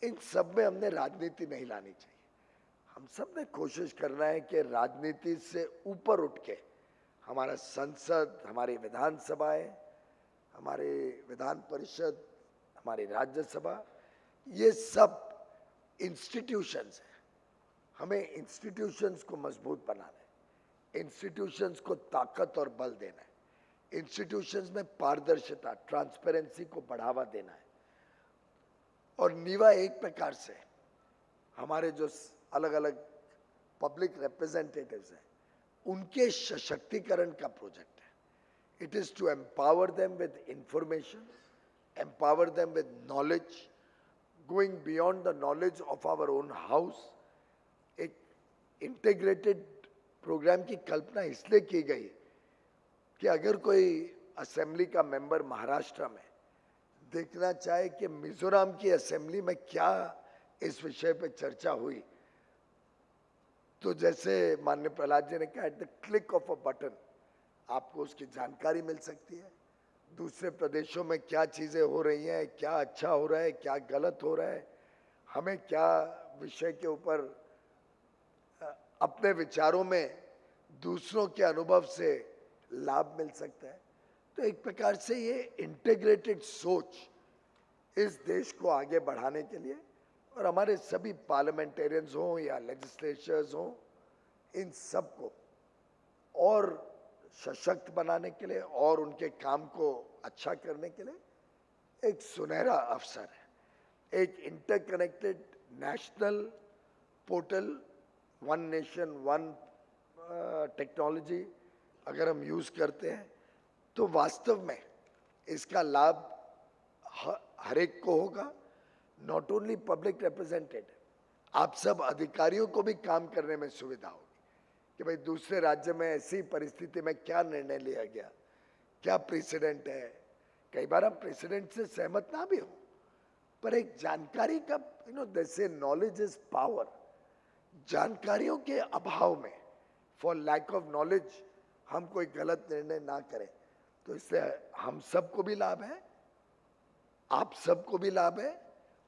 इन सब में हमने राजनीति नहीं लानी चाहिए। हम सब ने कोशिश करना है कि राजनीति से ऊपर उठ के हमारा संसद, हमारी विधानसभाएं, हमारे विधान परिषद, हमारी राज्यसभा, ये सब इंस्टीट्यूशंस हैं। हमें इंस्टीट्यूशंस को मजबूत बनाना है, इंस्टीट्यूशंस को ताकत और बल देना है, इंस्टीट्यूशंस में पारदर्शिता, ट्रांसपेरेंसी को बढ़ावा देना है। और NeVA एक प्रकार से हमारे जो अलग अलग पब्लिक रिप्रेजेंटेटिव्स हैं उनके सशक्तिकरण का प्रोजेक्ट है। It is to empower them with information, empower them with knowledge, going beyond the knowledge of our own house. एक इंटीग्रेटेड प्रोग्राम की कल्पना इसलिए की गई कि अगर कोई असेंबली का मेंबर महाराष्ट्र में देखना चाहे कि मिजोरम की असेंबली में क्या इस विषय पे चर्चा हुई, तो जैसे माननीय प्रहलाद जी ने कहा, at the click of a button आपको उसकी जानकारी मिल सकती है। दूसरे प्रदेशों में क्या चीजें हो रही हैं, क्या अच्छा हो रहा है, क्या गलत हो रहा है, हमें क्या विषय के ऊपर अपने विचारों में दूसरों के अनुभव से लाभ मिल सकता है। तो एक प्रकार से ये इंटीग्रेटेड सोच इस देश को आगे बढ़ाने के लिए, और हमारे सभी पार्लियामेंटेरियंस हों या लेजिस्लेचर्स हों, इन सब को और सशक्त बनाने के लिए और उनके काम को अच्छा करने के लिए एक सुनहरा अवसर है। एक interconnected national portal, one nation one technology अगर हम यूज करते हैं तो वास्तव में इसका लाभ हर एक को होगा। नॉट ओनली पब्लिक रिप्रेजेंटेटिव, आप सब अधिकारियों को भी काम करने में सुविधा होगी कि भाई दूसरे राज्य में ऐसी परिस्थिति में क्या निर्णय लिया गया, क्या प्रेसिडेंट है। कई बार हम प्रेसिडेंट से सहमत ना भी हो, पर एक जानकारी का जैसे नॉलेज इज पावर, जानकारियों के अभाव में, फॉर लैक ऑफ नॉलेज, हम कोई गलत निर्णय ना करें। तो इससे हम सबको भी लाभ है, आप सबको भी लाभ है,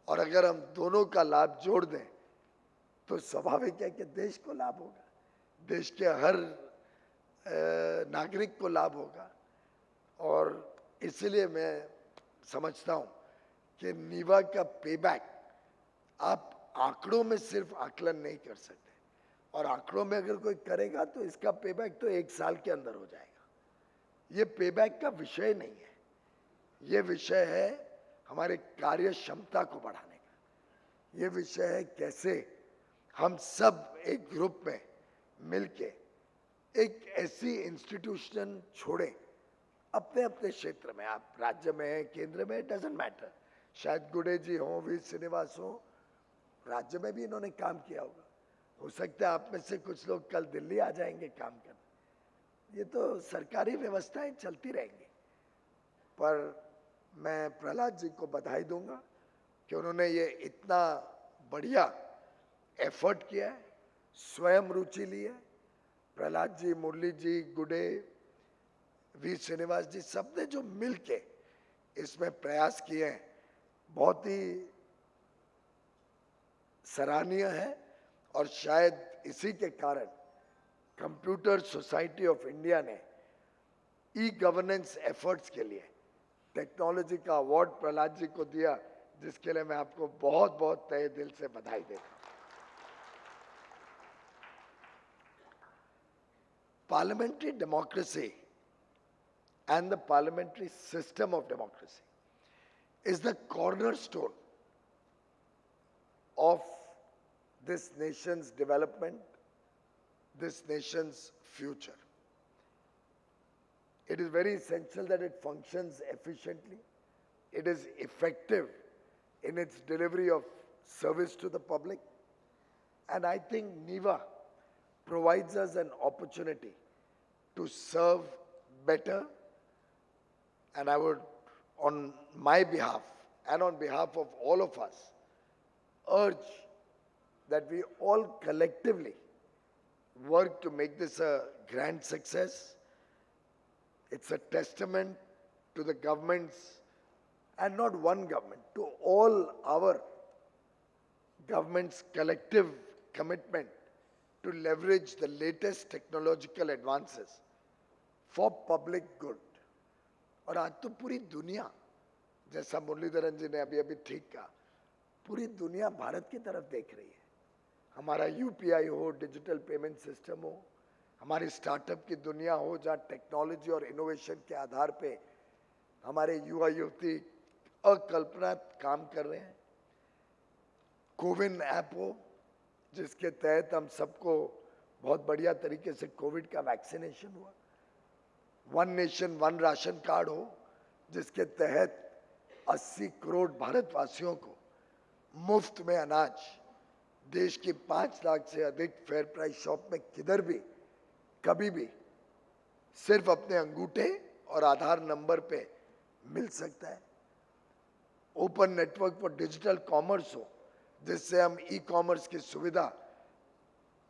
और अगर हम दोनों का लाभ जोड़ दें तो स्वाभाविक है कि देश को लाभ होगा, देश के हर नागरिक को लाभ होगा। और इसलिए मैं समझता हूं कि NeVA का पेबैक आप आंकड़ों में सिर्फ आकलन नहीं कर सकते, और आंकड़ों में अगर कोई करेगा तो इसका पेबैक तो 1 साल के अंदर हो जाएगा। ये पेबैक का विषय नहीं है, ये विषय है हमारे कार्य क्षमता को बढ़ाने का। ये विषय है कैसे हम सब एक ग्रुप में मिलके एक ऐसी इंस्टीट्यूशन छोड़ें अपने अपने क्षेत्र में, आप राज्य में हैं, केंद्र में, डजंट मैटर। शायद गुडे जी हों, वी श्रीनिवास हों, राज्य में भी इन्होंने काम किया होगा। हो सकता है आप में से कुछ लोग कल दिल्ली आ जाएंगे काम करने। ये तो सरकारी व्यवस्थाएं चलती रहेंगी। पर मैं प्रहलाद जी को बधाई दूंगा कि उन्होंने ये इतना बढ़िया एफर्ट किया है, स्वयं रुचि ली है। प्रहलाद जी, मुरली जी, गुडे, वी श्रीनिवास जी, सबने जो मिलके इसमें प्रयास किए हैं, बहुत ही सराहनीय है और शायद इसी के कारण कंप्यूटर सोसाइटी ऑफ इंडिया ने ई गवर्नेंस एफर्ट्स के लिए टेक्नोलॉजी का अवार्ड प्रहलाद जी को दिया, जिसके लिए मैं आपको बहुत बहुत तहे दिल से बधाई देता हूं। Parliamentary democracy and the parliamentary system of democracy is the cornerstone of this nation's development, this nation's future. It is very essential that it functions efficiently. It is effective in its delivery of service to the public. And I think NeVA provides us an opportunity to serve better. And I would, on my behalf and on behalf of all of us, urge that we all collectively work to make this a grand success. It's a testament to the governments, and not one government, to all our government's collective commitment to leverage the latest technological advances for public good. और आज तो पूरी दुनिया, जैसा मुरलीधरन जी ने अभी ठीक कहा, पूरी दुनिया भारत की तरफ देख रही है। हमारा यूपीआई हो, डिजिटल पेमेंट सिस्टम हो, हमारी स्टार्टअप की दुनिया हो, जहाँ टेक्नोलॉजी और इनोवेशन के आधार पे हमारे युवा युवती अकल्पना काम कर रहे हैं। कोविन ऐप हो, जिसके तहत हम सबको बहुत बढ़िया तरीके से कोविड का वैक्सीनेशन हुआ। One nation one ration card हो, जिसके तहत 80 करोड़ भारतवासियों को मुफ्त में अनाज देश की 5 लाख से अधिक फेयर प्राइस शॉप में किधर भी कभी भी सिर्फ अपने अंगूठे और आधार नंबर पे मिल सकता है। Open network for digital commerce हो, जिससे हम ई कॉमर्स की सुविधा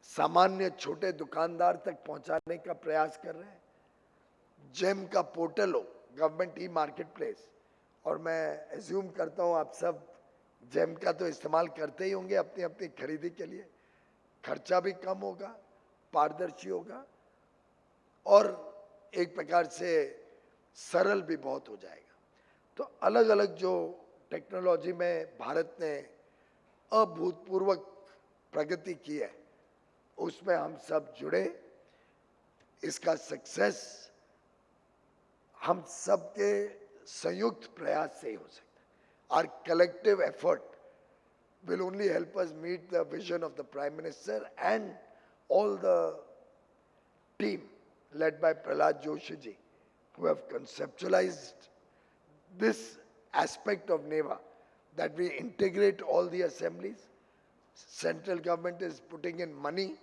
सामान्य छोटे दुकानदार तक पहुंचाने का प्रयास कर रहे हैं। जेम का पोर्टल हो, गवर्नमेंट ई मार्केट प्लेस, और मैं एज्यूम करता हूं आप सब जेम का तो इस्तेमाल करते ही होंगे अपनी अपनी खरीदी के लिए। खर्चा भी कम होगा, पारदर्शी होगा और एक प्रकार से सरल भी बहुत हो जाएगा। तो अलग अलग जो टेक्नोलॉजी में भारत ने अभूतपूर्व प्रगति की है, उसमें हम सब जुड़े। इसका सक्सेस हम सबके संयुक्त प्रयास से ही हो सकता है। Our collective effort will only help us meet the vision of the Prime Minister and all the team led by Prahlad Joshi ji, who have conceptualized this aspect of NeVA, that we integrate all the assemblies. Central government is putting in money,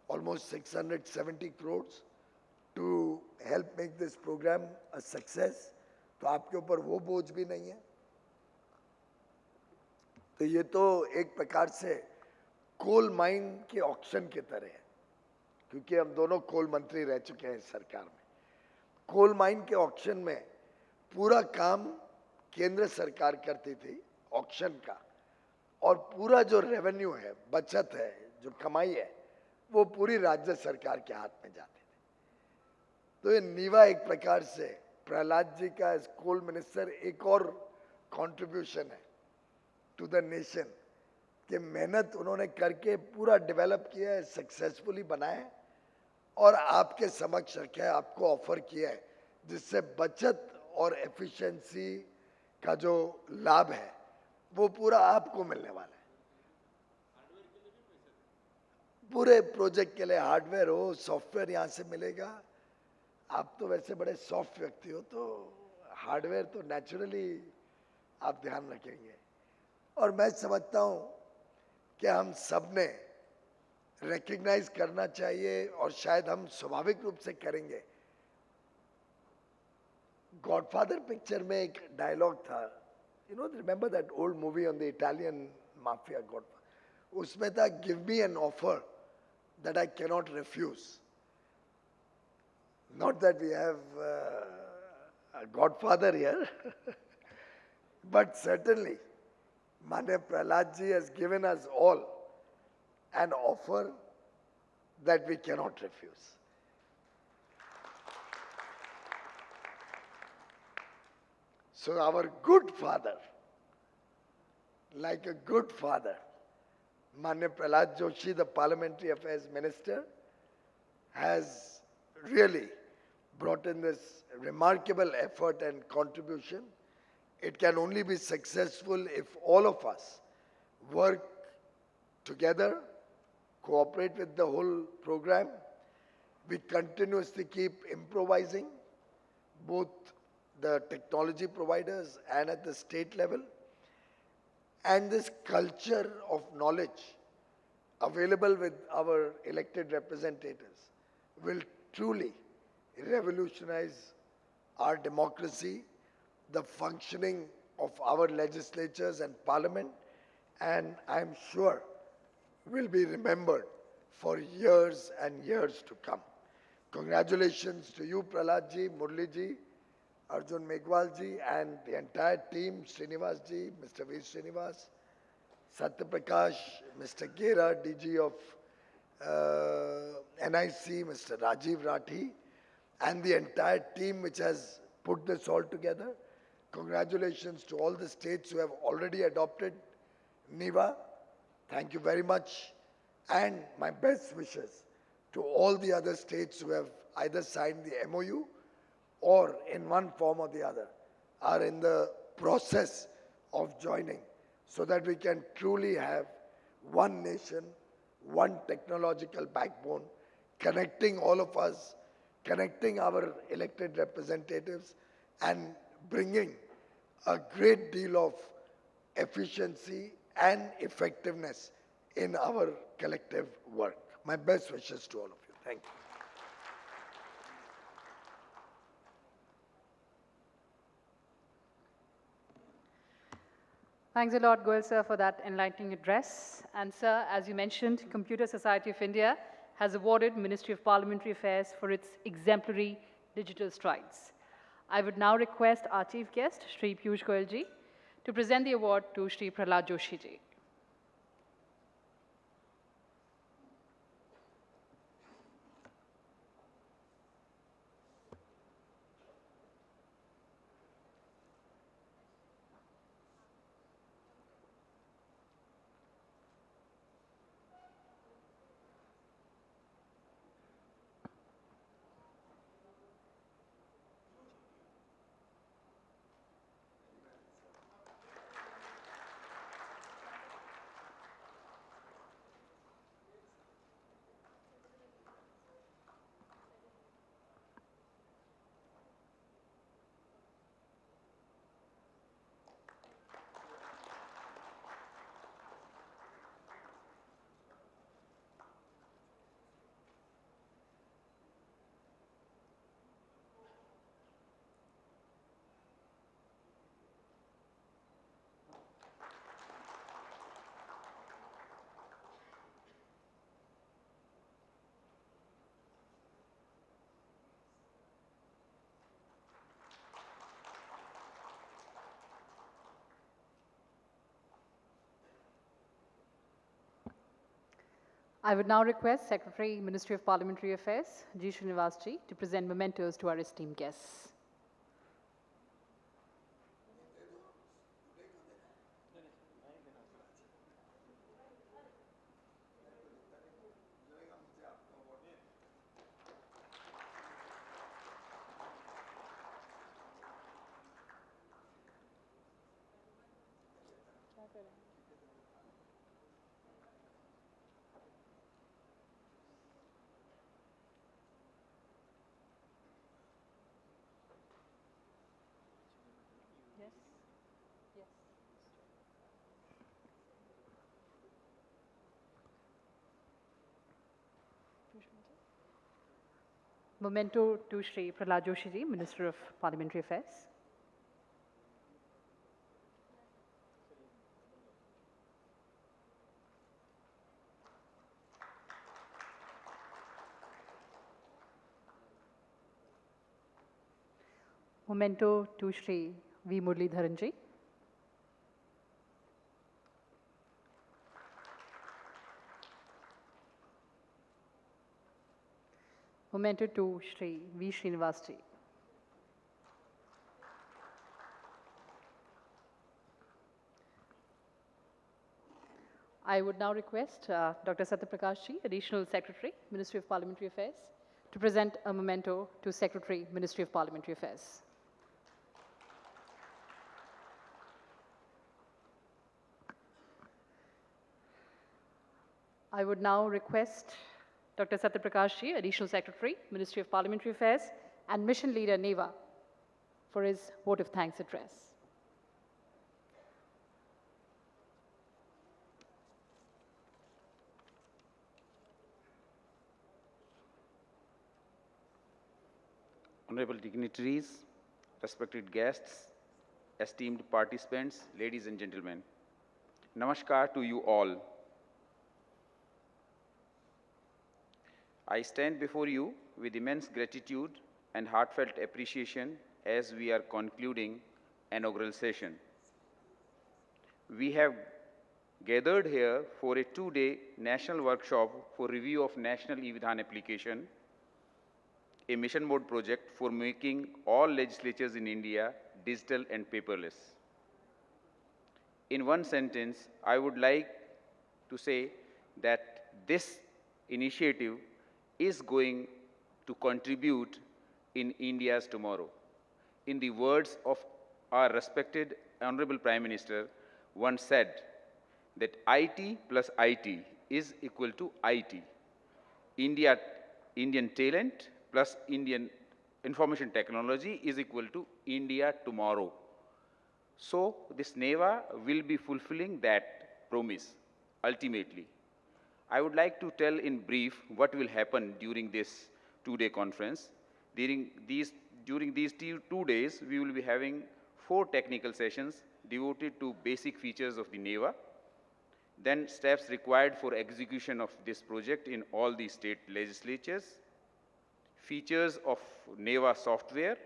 almost 670 crores, to help make this program a success. तो आपके ऊपर वो बोझ भी नहीं है। तो ये तो एक प्रकार से कोल माइन के ऑक्शन की तरह है, क्योंकि हम दोनों कोल मंत्री रह चुके हैं सरकार में। कोल माइन के ऑक्शन में पूरा काम केंद्र सरकार करती थी ऑक्शन का, और पूरा जो रेवेन्यू है, बचत है, जो कमाई है, वो पूरी राज्य सरकार के हाथ में जाती थी। तो ये नीवा एक प्रकार से प्रहलाद जी का एज कोल मिनिस्टर एक और कंट्रीब्यूशन है टू द नेशन, कि मेहनत उन्होंने करके पूरा डेवलप किया है, सक्सेसफुली बनाया है और आपके समक्ष रखा है, आपको ऑफर किया है, जिससे बचत और एफिशिएंसी का जो लाभ है वो पूरा आपको मिलने वाला है। पूरे प्रोजेक्ट के लिए हार्डवेयर हो, सॉफ्टवेयर यहाँ से मिलेगा। आप तो वैसे बड़े सॉफ्ट व्यक्ति हो, तो हार्डवेयर तो नेचुरली आप ध्यान रखेंगे। और मैं समझता हूँ कि हम सब ने रिकग्नाइज करना चाहिए, और शायद हम स्वाभाविक रूप से करेंगे। गॉडफादर पिक्चर में एक डायलॉग था, you know, remember that old movie on the Italian mafia godfather? उसमें था, give me an offer that I cannot refuse. Not that we have a godfather here, but certainly Mane Prahlad ji has given us all an offer that we cannot refuse. So our good father, like a good father, Manya Prahlad Joshi, the Parliamentary Affairs Minister, has really brought in this remarkable effort and contribution. It can only be successful if all of us work together, cooperate with the whole program. We continuously keep improvising, both the technology providers and at the state level. And this culture of knowledge available with our elected representatives will truly revolutionize our democracy, the functioning of our legislatures and parliament, and I'm sure will be remembered for years and years to come. Congratulations to you, Prahlad ji, Murli ji, Arjun Meghwal ji, and the entire team, Srinivas ji, Mr. V. Srinivas, Satyaprakash, Mr. Gera, DG of NIC, Mr. Rajiv Rathi, and the entire team which has put this all together. Congratulations to all the states who have already adopted NeVA. Thank you very much. And my best wishes to all the other states who have either signed the MOU or in one form or the other are in the process of joining, so that we can truly have one nation, one technological backbone, connecting all of us, connecting our elected representatives, and bringing a great deal of efficiency and effectiveness in our collective work. My best wishes to all of you. Thank you. Thanks a lot, Goel sir, for that enlightening address. And sir, as you mentioned, Computer Society of India has awarded Ministry of Parliamentary Affairs for its exemplary digital strides. I would now request our chief guest, Shri Piyush Goel ji, to present the award to Shri Prahlad Joshi ji. I would now request Secretary, Ministry of Parliamentary Affairs, G. Srinivas ji, to present mementos to our esteemed guests. Yes. Yes. Memento to Shri Prahlad Joshi ji, Minister of Parliamentary Affairs. Memento to Shri V. Muralidharan ji. memento to Shri V. Srinivasji. I would now request Dr. Satyaprakash Ji, Additional Secretary, Ministry of Parliamentary Affairs, to present a memento to Secretary, Ministry of Parliamentary Affairs. I would now request Dr. Satyaprakash Ji, Additional Secretary, Ministry of Parliamentary Affairs, and Mission Leader, NeVA, for his vote of thanks address. Honorable dignitaries, respected guests, esteemed participants, ladies and gentlemen, Namaskar to you all. I stand before you with immense gratitude and heartfelt appreciation as we are concluding inaugural session. We have gathered here for a two-day national workshop for review of National e-Vidhan application, a mission mode project for making all legislatures in India digital and paperless. In one sentence, I would like to say that this initiative is going to contribute in India's tomorrow. In the words of our respected Honorable Prime Minister, once said that IT plus IT is equal to IT. Indian talent plus Indian information technology is equal to India tomorrow. So this NeVA will be fulfilling that promise ultimately. I would like to tell in brief what will happen during this two-day conference. During these 2 days, we will be having 4 technical sessions devoted to basic features of the NeVA, then steps required for execution of this project in all the state legislatures, features of NeVA software,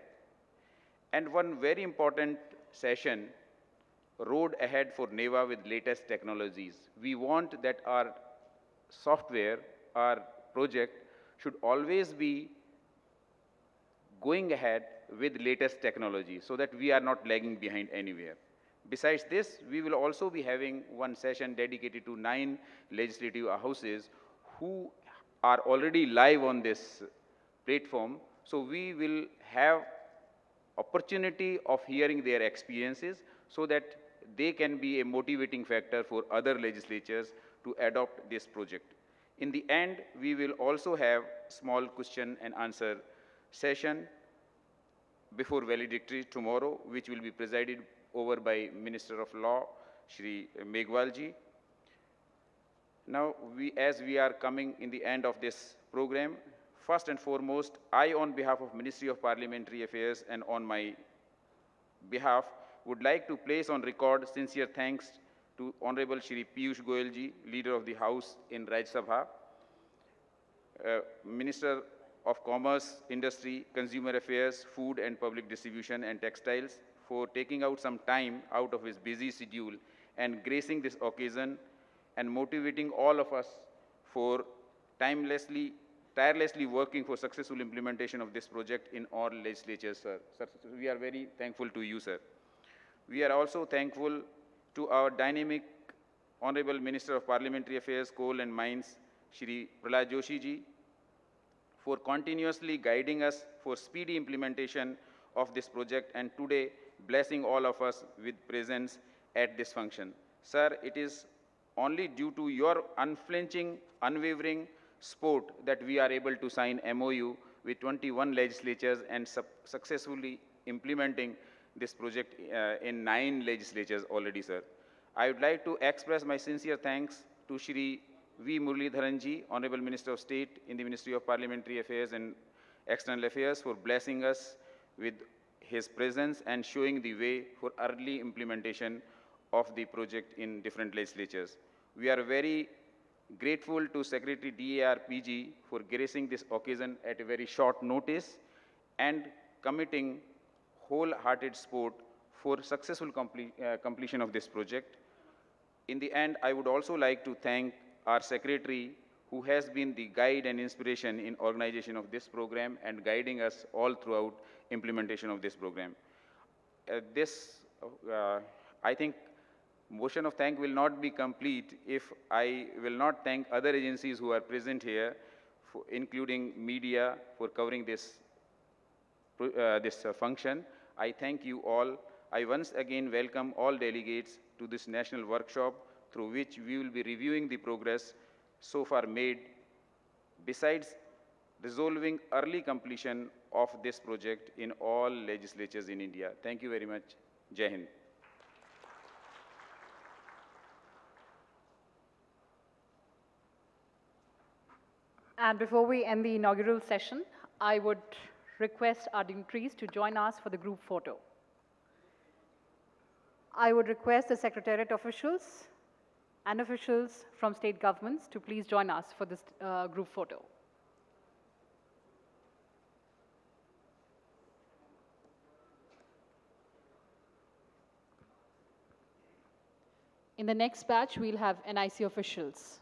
and one very important session, road ahead for NeVA with latest technologies. We want that our software, our project should always be going ahead with latest technology so that we are not lagging behind anywhere. Besides this, we will also be having one session dedicated to 9 legislative houses who are already live on this platform. So we will have opportunity of hearing their experiences so that they can be a motivating factor for other legislatures to adopt this project. In the end, we will also have small question and answer session before valedictory tomorrow, which will be presided over by Minister of Law, Shri Meghwalji. Now, as we are coming in the end of this program, first and foremost, I, on behalf of Ministry of Parliamentary Affairs and on my behalf, would like to place on record sincere thanks to Honorable Shri Piyush Goyal ji, Leader of the House in Rajya Sabha, Minister of Commerce, Industry, Consumer Affairs, Food and Public Distribution and Textiles, for taking out some time out of his busy schedule and gracing this occasion and motivating all of us for tirelessly working for successful implementation of this project in all legislatures, sir. Sir, we are very thankful to you, sir. We are also thankful to our dynamic Honorable Minister of Parliamentary Affairs, Coal and Mines, Shri Prahlad Joshi ji, for continuously guiding us for speedy implementation of this project and today blessing all of us with presence at this function. Sir, it is only due to your unflinching, unwavering support that we are able to sign MOU with 21 legislatures and successfully implementing this project in 9 legislatures already, sir. I would like to express my sincere thanks to Shri V. Muralidharan ji, Honorable Minister of State in the Ministry of Parliamentary Affairs and External Affairs, for blessing us with his presence and showing the way for early implementation of the project in different legislatures. We are very grateful to Secretary DAR PG for gracing this occasion at a very short notice and committing wholehearted support for successful completion of this project. In the end, I would also like to thank our Secretary, who has been the guide and inspiration in organization of this program and guiding us all throughout implementation of this program. I think, motion of thank will not be complete if I will not thank other agencies who are present here, including media, for covering this function. I thank you all. I once again welcome all delegates to this national workshop through which we will be reviewing the progress so far made, besides resolving early completion of this project in all legislatures in India. Thank you very much. Jai Hind. And before we end the inaugural session, I would request our dignitaries to join us for the group photo. I would request the Secretariat officials and officials from state governments to please join us for this group photo. In the next batch, we'll have NIC officials.